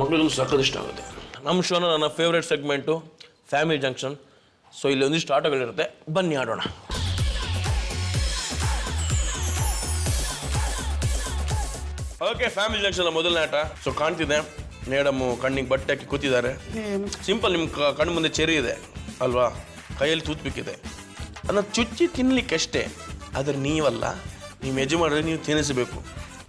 ಮಕ್ಳಿಗೂ ಸಖತ್ ಇಷ್ಟ ಆಗುತ್ತೆ. ನಮ್ಮ ಶೋನ ನನ್ನ favourite segment family junction. So ಇಲ್ಲಿ ಒಂದಿಷ್ಟು ಆಟಗಳಿರುತ್ತೆ, ಬನ್ನಿ ಆಡೋಣ. ಓಕೆ, ಫ್ಯಾಮಿಲಿ ಜಂಕ್ಷನ್ ಮೊದಲನೇ ಆಟ. ಸೊ ಕಾಣ್ತಿದೆ, ಮೇಡಮ್ಮು ಕಣ್ಣಿಗೆ ಬಟ್ಟೆ ಹಾಕಿ ಕೂತಿದ್ದಾರೆ. ಸಿಂಪಲ್, ನಿಮ್ಮ ಕಣ್ಣು ಮುಂದೆ ಚೆರಿ ಇದೆ ಅಲ್ವಾ, ಕೈಯಲ್ಲಿ ತೂತ್ಬಿಕ್ಕಿದೆ, ಅದನ್ನು ಚುಚ್ಚಿ ತಿನ್ನಲಿಕ್ಕಷ್ಟೇ. ಆದರೆ ನೀವಲ್ಲ, ನಿಮ್ಮ ಯಜಮಾನರೆ ನೀವು ತಿನ್ನಿಸಬೇಕು.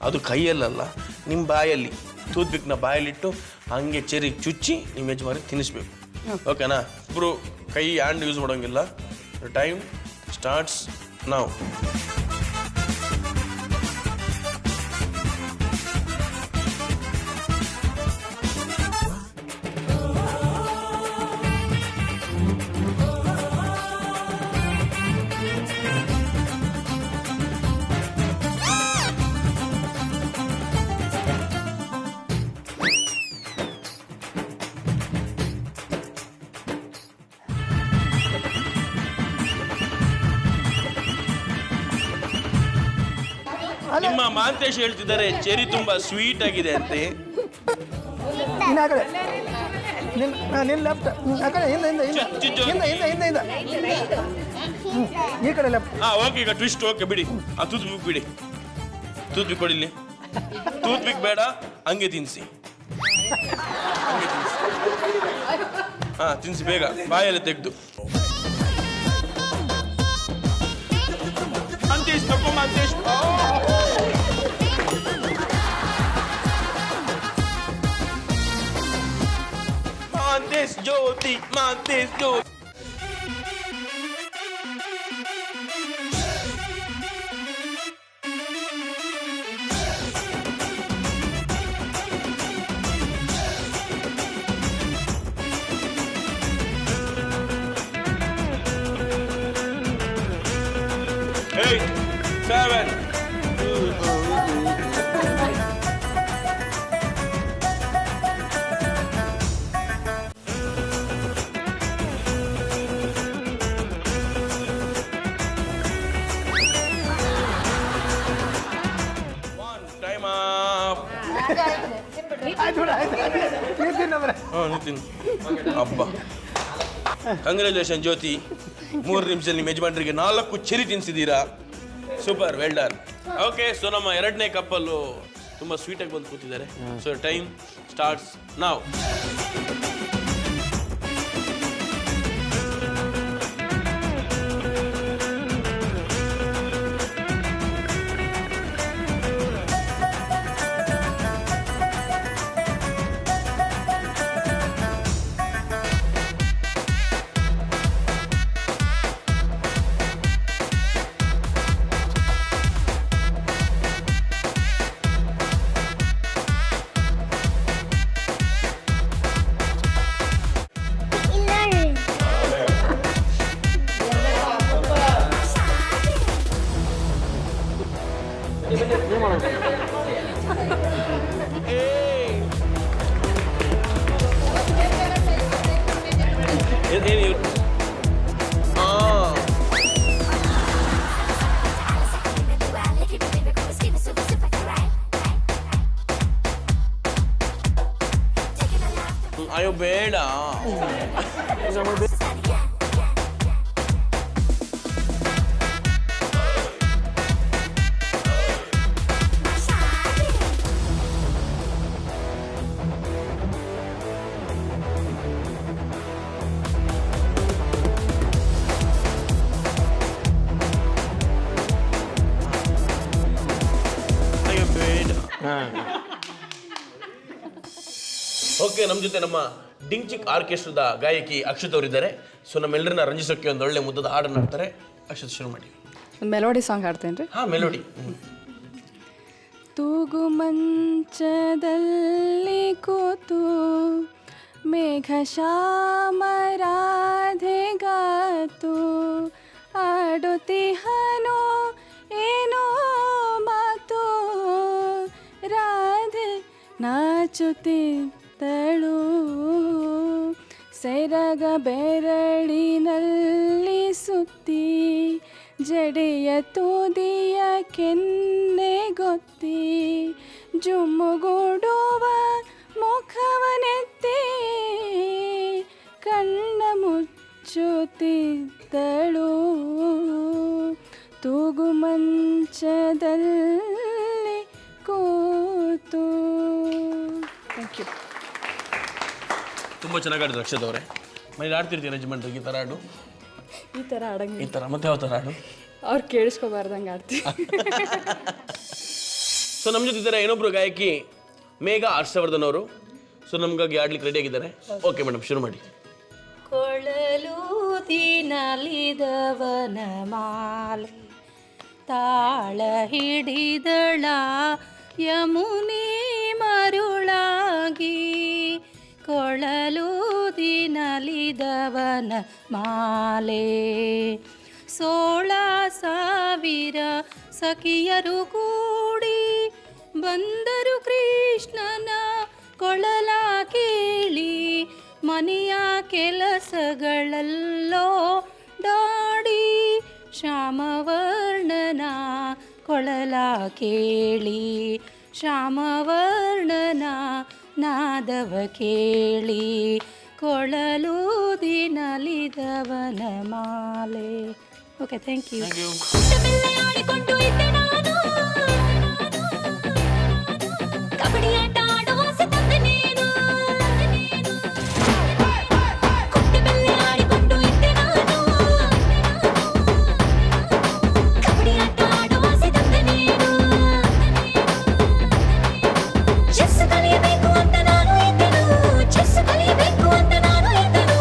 ಅದು ಕೈಯಲ್ಲಲ್ಲ, ನಿಮ್ಮ ಬಾಯಲ್ಲಿ ಟೂತ್ಪಿಕ್ನ ಬಾಯಲ್ಲಿಟ್ಟು ಹಂಗೆ ಚೆರಿ ಚುಚ್ಚಿ ನಿಮ್ಮ ಯಜಮಾನಿಗೆ ತಿನ್ನಿಸ್ಬೇಕು. ಓಕೆನಾ? ಇಬ್ಬರು ಕೈ ಹ್ಯಾಂಡ್ ಯೂಸ್ ಮಾಡೋಂಗಿಲ್ಲ. ಟೈಮ್ ಸ್ಟಾರ್ಟ್ಸ್ ನಾವು. ನಿಮ್ಮ ಮಾಂತೇಶ್ ಹೇಳ್ತಿದ್ದಾರೆ ಚೆರಿ ತುಂಬಾ ಸ್ವೀಟ್ ಆಗಿದೆ ಅಂತೆ. ಇನ್ನು ಆ ಕಡೆ ನಿನ್ನ ಲೆಫ್ಟ್ ಆ ಕಡೆ ಹಿಂದೆ ಈ ಕಡೆ ಲೆಫ್ಟ್. ಓಕೆ, ಈಗ ಟ್ವಿಸ್ಟ್ ಓಕೆ ಬಿಡಿ. ಆ ತೂತ್ ಬಿಕ್ ಬಿಡಿ, ತೂತ್ ಬಿಕ್ ಕೊಡಿಲಿ. ತೂತ್ ಬಿಕ್ ಬೇಡ, ಹಂಗೆ ತಿನ್ಸಿ. ತಿನ್ಸಿ ಬೇಗ, ಬಾಯಲ್ಲಿ ತೆಗೆದು. ಮಾಂತೇಶ್ ತಗೋ, Manthesh. Manthesh Jyoti, Manthesh Jyoti. Eight, 7. Time up. ಹಬ್ಬ. ಕಂಗ್ರ್ಯಾಚುಲೇಷನ್ ಜ್ಯೋತಿ, 3 ನಿಮಿಷದಲ್ಲಿ ನಿಮ್ಮ ಯಜಮಾನರಿಗೆ 4 ಚೆರಿ ತಿನ್ಸಿದ್ದೀರಾ. Super, well done. Okay, so ನಮ್ಮ 2ನೇ ಕಪ್ಪಲ್ಲೂ ತುಂಬ ಸ್ವೀಟಾಗಿ ಬಂದು ಕೂತಿದ್ದಾರೆ. ಸೊ ಟೈಮ್ ಸ್ಟಾರ್ಟ್ಸ್ ನಾವ್. ಅಯ್ಯೋ ಬೇಡ. ಓಕೆ, ನಮ್ಮ ಜೊತೆ ನಮ್ಮ ಡಿಂಚಿಕ್ ಆರ್ಕೆಸ್ಟ್ರಾದ ಗಾಯಕಿ ಅಕ್ಷತ್ ಅವರಿದ್ದಾರೆ. ಸೊ ನಮ್ಮೆಲ್ಲರನ್ನ ರಂಜಿಸೋಕ್ಕೆ ಒಂದು ಒಳ್ಳೆ ಮುದ್ದದ ಹಾಡನ್ನು ಹಾಡ್ತಾರೆ. ಅಕ್ಷತ್, ಶುರು ಮಾಡಿ. ಮೆಲೋಡಿ ಸಾಂಗ್ ಹಾಡ್ತೇನೆ ರೀ. ಮೆಲೋಡಿ. ತೂಗು ಮಂಚದಲ್ಲಿ ಕೂತು ಮೇಘ ಶ್ಯಾಮ ರಾಧೆಗಾತು ಆಡುತ್ತಿಹನೋ ಏನೋ ಮಾತು ರಾಧೆ ನಾಚುತ್ತಿದ್ದಳು ಸೆರಗ ಬೆರಳಿನಲ್ಲಿ ಸುತ್ತಿ ಜಡೆಯ ತುದಿಯ ಕೆನ್ನೆಗೊತ್ತಿ ಜುಮ್ಮುಗೂಡುವ ಮುಖವನೆತ್ತಿ ಕಣ್ಣ ಮುಚ್ಚುತ್ತಿದ್ದಳು ತೂಗು ಮಂಚದಲ್ಲಿ ಕೂತು. Thank you. ತುಂಬ ಚೆನ್ನಾಗಿ ಆಡಿದ್ರು ಅಕ್ಷತ್ ಅವರೇ. ಮನೇಲಿ ಆಡ್ತಿರ್ತೀನಿ ಯಜಮಾನ್ರಿಗೆ ಈ ಥರ ಹಾಡು? ಈ ಥರ ಆಡಂಗಿಲ್ಲ. ಈ ಥರ ಮತ್ತೆ ಯಾವ ಥರ ಹಾಡು? ಅವ್ರು ಕೇಳಿಸ್ಕೋಬಾರ್ದಂಗೆ ಆಡ್ತೀವಿ. ಸೊ ನಮ್ಮ ಜೊತೆ ಇದ್ದಾರೆ ಇನ್ನೊಬ್ರು ಗಾಯಕಿ ಮೇಘ ಹರ್ಷವರ್ಧನ್ ಅವರು. ಸೊ ನಮಗಾಗಿ ಆಡ್ಲಿಕ್ಕೆ ರೆಡಿ ಆಗಿದ್ದಾರೆ. ಓಕೆ ಮೇಡಮ್, ಶುರು ಮಾಡಿ. ಕೊಳಲೂದಿನಲಿದವನ ಮಾಲೆ ತಾಳ ಹಿಡಿದಳ ಯಮುನಿ ಮರುಳಾಗಿ ಕೊಳಲೂದಿನಲಿದವನ ಮಾಲೆ 16,000 ಸಖಿಯರು ಕೂಡಿ ಬಂದರು ಕೃಷ್ಣನ ಕೊಳಲ ಕೇಳಿ ಮನೆಯ ಕೆಲಸಗಳಲ್ಲೋ ಡಾಡಿ ಶ್ಯಾಮವರ್ಣನ ಕೊಳಲ ಕೇಳಿ ಶ್ಯಾಮವರ್ಣನ ನಾದವ ಕೇಳಿ ಕೊಳಲೂದಿ ನಲಿದವನ ಮಾಲೆ. Okay, thank you. ಕಬಡ್ಡಿ ಆಟ ಆಡುವ ತಂದೆ ನೀನು, ಕುಂಟೆ ಬೆಲ್ಲೆ ಆಡಿಕೊಂಡು ಇದ್ದೆ ನಾನು. ಕಬಡ್ಡಿ ಆಟ ಆಡುವ ತಂದೆ ನೀನು, ಚೆಸ್ ಕಲಿಯಬೇಕು ಅಂತ ನಾನು ಇದ್ದನು, ಚೆಸ್ ಕಲಿಯಬೇಕು ಅಂತ ನಾನು ಇದ್ದನು,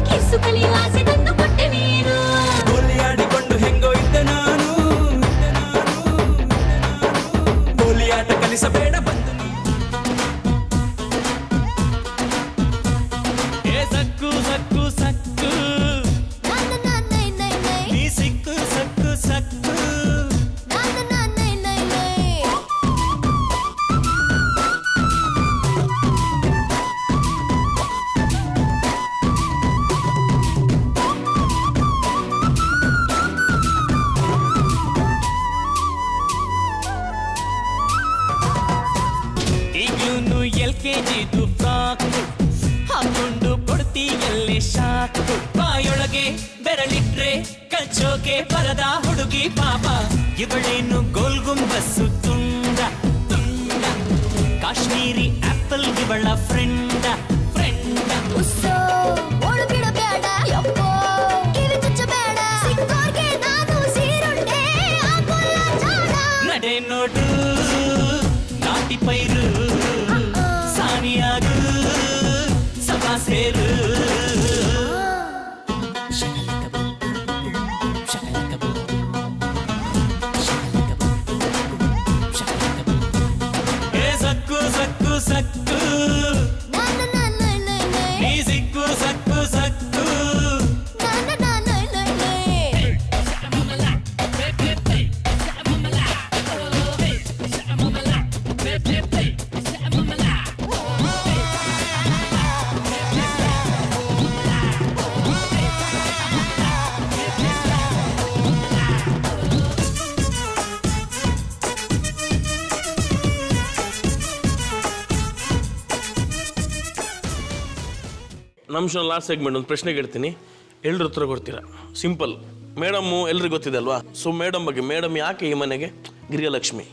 ಕಿಸ್ಸು ಕಲಿಯುವ ಆಸೆ ತಂದು ಕೊಟ್ಟೆ ನೀನು. ಗೋಲಿ ಆಡಿಕೊಂಡು ಹೆಂಗೋ ಇದ್ದೆ ನಾನು, ಗೋಲಿ ಆಟ ಕಲಿಸಬೇಡ ಬಂದು ಸಕ್ಕು ಸಕ್ಕು ಸಕ್ಕು ನೀ ಸಿಕ್ಕು ಸಕ್ಕು ಸಕ್ಕು. ಈಗ್ಲೂನು LKGದು ಫ್ರಾಕ್ ಹಾಕೊಂಡು ಕೊಡ್ತೀಯಲ್ಲೇ ಶಾಕ್. ಬಾಯೊಳಗೆ ಬೆರಳಿಟ್ರೆ ಕಚ್ಚೋಕೆ ಬರದ ಹುಡುಗಿ ಪಾಪ, ಇವಳೇನು ಗೋಲ್ ಗುಂಬಸ್ಸು ತುಂಡ ತುಂಡ, ಕಾಶ್ಮೀರಿ ಆಪಲ್ ಇವಳ ಫ್ರೆಂಡ ಫ್ರೆಂಡ. ನಡೆ ನೋಡು ನಾಟಿ ಪೈರು ಸಾನಿಯಾಗು ಸಭಾ ಸೇರು. ಸಕ್ಕು ಸಕ್ಕು ಸಕ್ಕು ನೀ ಸಿಕ್ಕು ಸಕ್ಕು ಸಕ್ಕು. ನಮ್ಮ ಶೋ ಲಾಸ್ಟ್ ಸೆಗ್ಮೆಂಟ್ ಒಂದು ಪ್ರಶ್ನೆ ಕೇಳ್ತೀನಿ, ಎಲ್ಲರ ಹತ್ರ ಗೊತ್ತೀರಾ? ಸಿಂಪಲ್. ಮೇಡಮ್ಮು ಎಲ್ರಿಗೂ ಗೊತ್ತಿದೆ ಅಲ್ವಾ? ಸೊ ಮೇಡಮ್ ಬಗ್ಗೆ, ಮೇಡಮ್ ಯಾಕೆ ಈ ಮನೆಗೆ ಗೃಹಲಕ್ಷ್ಮಿ?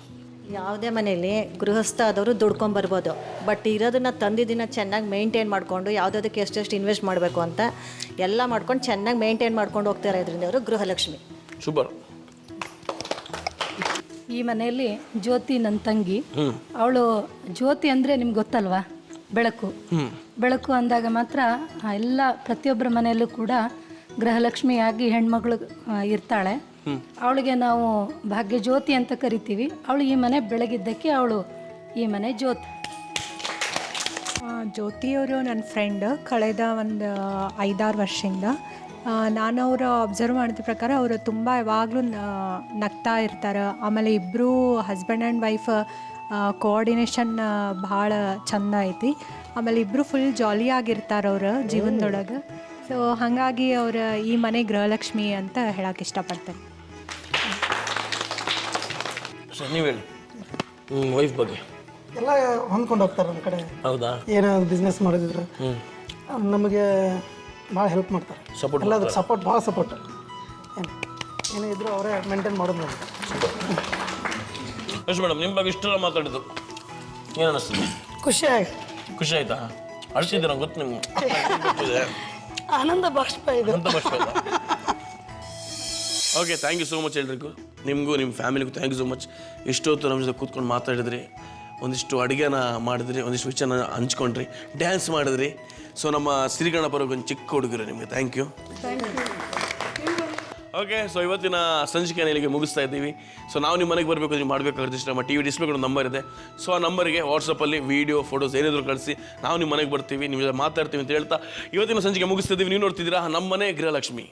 ಯಾವುದೇ ಮನೆಯಲ್ಲಿ ಗೃಹಸ್ಥ ಆದವರು ದುಡ್ಕೊಂಬರ್ಬೋದು, ಬಟ್ ಇರೋದನ್ನ ತಂದಿದ್ದನ್ನ ಚೆನ್ನಾಗಿ ಮೇಂಟೈನ್ ಮಾಡಿಕೊಂಡು ಯಾವುದಕ್ಕೆ ಎಷ್ಟೆಷ್ಟು ಇನ್ವೆಸ್ಟ್ ಮಾಡಬೇಕು ಅಂತ ಎಲ್ಲ ಮಾಡ್ಕೊಂಡು ಚೆನ್ನಾಗಿ ಮೇಂಟೈನ್ ಮಾಡ್ಕೊಂಡು ಹೋಗ್ತಾ ಇರೋದ್ರಿಂದ ಅವರು ಗೃಹಲಕ್ಷ್ಮಿ. ಸೂಪರ್. ಈ ಮನೆಯಲ್ಲಿ ಜ್ಯೋತಿ ನನ್ನ ತಂಗಿ. ಅವಳು ಜ್ಯೋತಿ ಅಂದರೆ ನಿಮ್ಗೆ ಗೊತ್ತಲ್ವಾ, ಬೆಳಕು. ಬೆಳಕು ಅಂದಾಗ ಮಾತ್ರ ಎಲ್ಲ ಪ್ರತಿಯೊಬ್ಬರ ಮನೆಯಲ್ಲೂ ಕೂಡ ಗೃಹಲಕ್ಷ್ಮಿಯಾಗಿ ಹೆಣ್ಮಗಳು ಇರ್ತಾಳೆ. ಅವಳಿಗೆ ನಾವು ಭಾಗ್ಯ ಜ್ಯೋತಿ ಅಂತ ಕರಿತೀವಿ. ಅವಳು ಈ ಮನೆ ಬೆಳಗಿದ್ದಕ್ಕೆ ಅವಳು ಈ ಮನೆ ಜ್ಯೋತಿ. ಜ್ಯೋತಿಯವರು ನನ್ನ ಫ್ರೆಂಡ್. ಕಳೆದ ಒಂದು 5-6 ವರ್ಷದಿಂದ ನಾನು ಅವರ ಅಬ್ಸರ್ವ್ ಮಾಡಿದ ಪ್ರಕಾರ ಅವರು ತುಂಬ ಯಾವಾಗಲೂ ನಗ್ತಾ ಇರ್ತಾರೆ. ಆಮೇಲೆ ಇಬ್ಬರು ಹಸ್ಬೆಂಡ್ ಆ್ಯಂಡ್ ವೈಫ್ ಕೋಆರ್ಡಿನೇಷನ್ ಭಾಳ ಚಂದ ಐತಿ. ಆಮೇಲೆ ಇಬ್ಬರು ಫುಲ್ ಜಾಲಿಯಾಗಿರ್ತಾರೆ ಅವ್ರ ಜೀವನದೊಳಗೆ. ಸೊ ಹಾಗಾಗಿ ಅವ್ರ ಈ ಮನೆ ಗೃಹಲಕ್ಷ್ಮಿ ಅಂತ ಹೇಳಕ್ಕೆ ಇಷ್ಟಪಡ್ತೇನೆ. ನೀವು ಹೇಳಿ ವೈಫ್ ಬಗ್ಗೆ. ಎಲ್ಲ ಹೊಂದ್ಕೊಂಡು ಹೋಗ್ತಾರೆ ನಮ್ಮ ಕಡೆ. ಹೌದಾ? ಏನಾದ್ರು ಬಿಸ್ನೆಸ್ ಮಾಡಿದ್ರೆ ನಮಗೆ ಭಾಳ ಹೆಲ್ಪ್ ಮಾಡ್ತಾರೆ. ಸಪೋರ್ಟ್ ಎಲ್ಲದಕ್ಕೆ ಸಪೋರ್ಟ್, ಭಾಳ ಸಪೋರ್ಟ್. ಏನೇ ಇದ್ರು ಅವರೇ ಮೇಂಟೈನ್ ಮಾಡೋದು ನೋಡಿ. ಯಶ್ ಮೇಡಮ್, ನಿಮ್ಮ ಬಗ್ಗೆ ಇಷ್ಟೆಲ್ಲ ಮಾತಾಡಿದ್ದು ಏನು ಅನ್ನಿಸ್ತದೆ? ಖುಷಿ ಆಯ್ತಾ? ಅಳ್ತಿದ್ದೀರ ಗೊತ್ತು ನಿಮ್ಗೆ? ಆನಂದ ಬಾಷ್ಪ ಇದೆ. Okay, thank you so much ಎಲ್ರಿಗೂ. ನಿಮಗೂ ನಿಮ್ಮ ಫ್ಯಾಮಿಲಿಗೂ ಥ್ಯಾಂಕ್ ಯು ಸೋ ಮಚ್. ಇಷ್ಟೊತ್ತು ನಮ್ಮ ಜೊತೆ ಕೂತ್ಕೊಂಡು ಮಾತಾಡಿದ್ರಿ, ಒಂದಿಷ್ಟು ಅಡುಗೆನ ಮಾಡಿದ್ರಿ, ಒಂದಿಷ್ಟು ವಿಷಯನ ಹಂಚ್ಕೊಂಡ್ರಿ, ಡ್ಯಾನ್ಸ್ ಮಾಡಿದ್ರಿ. ಸೊ ನಮ್ಮ ಶ್ರೀಗಣಪುರಕ್ಕೆ ಒಂದು ಚಿಕ್ಕ ಹುಡುಗರು ನಿಮಗೆ ಥ್ಯಾಂಕ್ ಯು. ಓಕೆ, ಸೊ ಇವತ್ತಿನ ಸಂಚಿಕೆಯನ್ನು ಇಲ್ಲಿಗೆ ಮುಗಿಸ್ತಾ ಇದ್ದೀವಿ. ಸೊ ನಾವು ನಿಮ್ಮ ಮನೆಗೆ ಬರಬೇಕು, ನೀವು ಮಾಡಬೇಕಾಗುತ್ತೆ ನಮ್ಮ ಟಿ ವಿ ಡಿಸ್ಪ್ಲೇ ಕೂಡ ನಂಬರ್ ಇದೆ. ಸೊ ಆ ನಂಬರ್ಗೆ ವಾಟ್ಸಪ್ಪಲ್ಲಿ ವೀಡಿಯೋ ಫೋಟೋಸ್ ಏನಾದರೂ ಕಳಿಸಿ, ನಾವು ನಿಮ್ಮ ಮನೆಗೆ ಬರ್ತೀವಿ, ನಿಮ್ಮ ಜೊತೆ ಮಾತಾಡ್ತೀವಿ ಅಂತ ಹೇಳ್ತಾ ಇವತ್ತಿನ ಸಂಚಿಕೆ ಮುಗಿಸ್ತಿದ್ದೀವಿ. ನೀವು ನೋಡ್ತಿದ್ದೀರಾ ನಮ್ಮ ಮನೆ ಗೃಹಲಕ್ಷ್ಮಿ.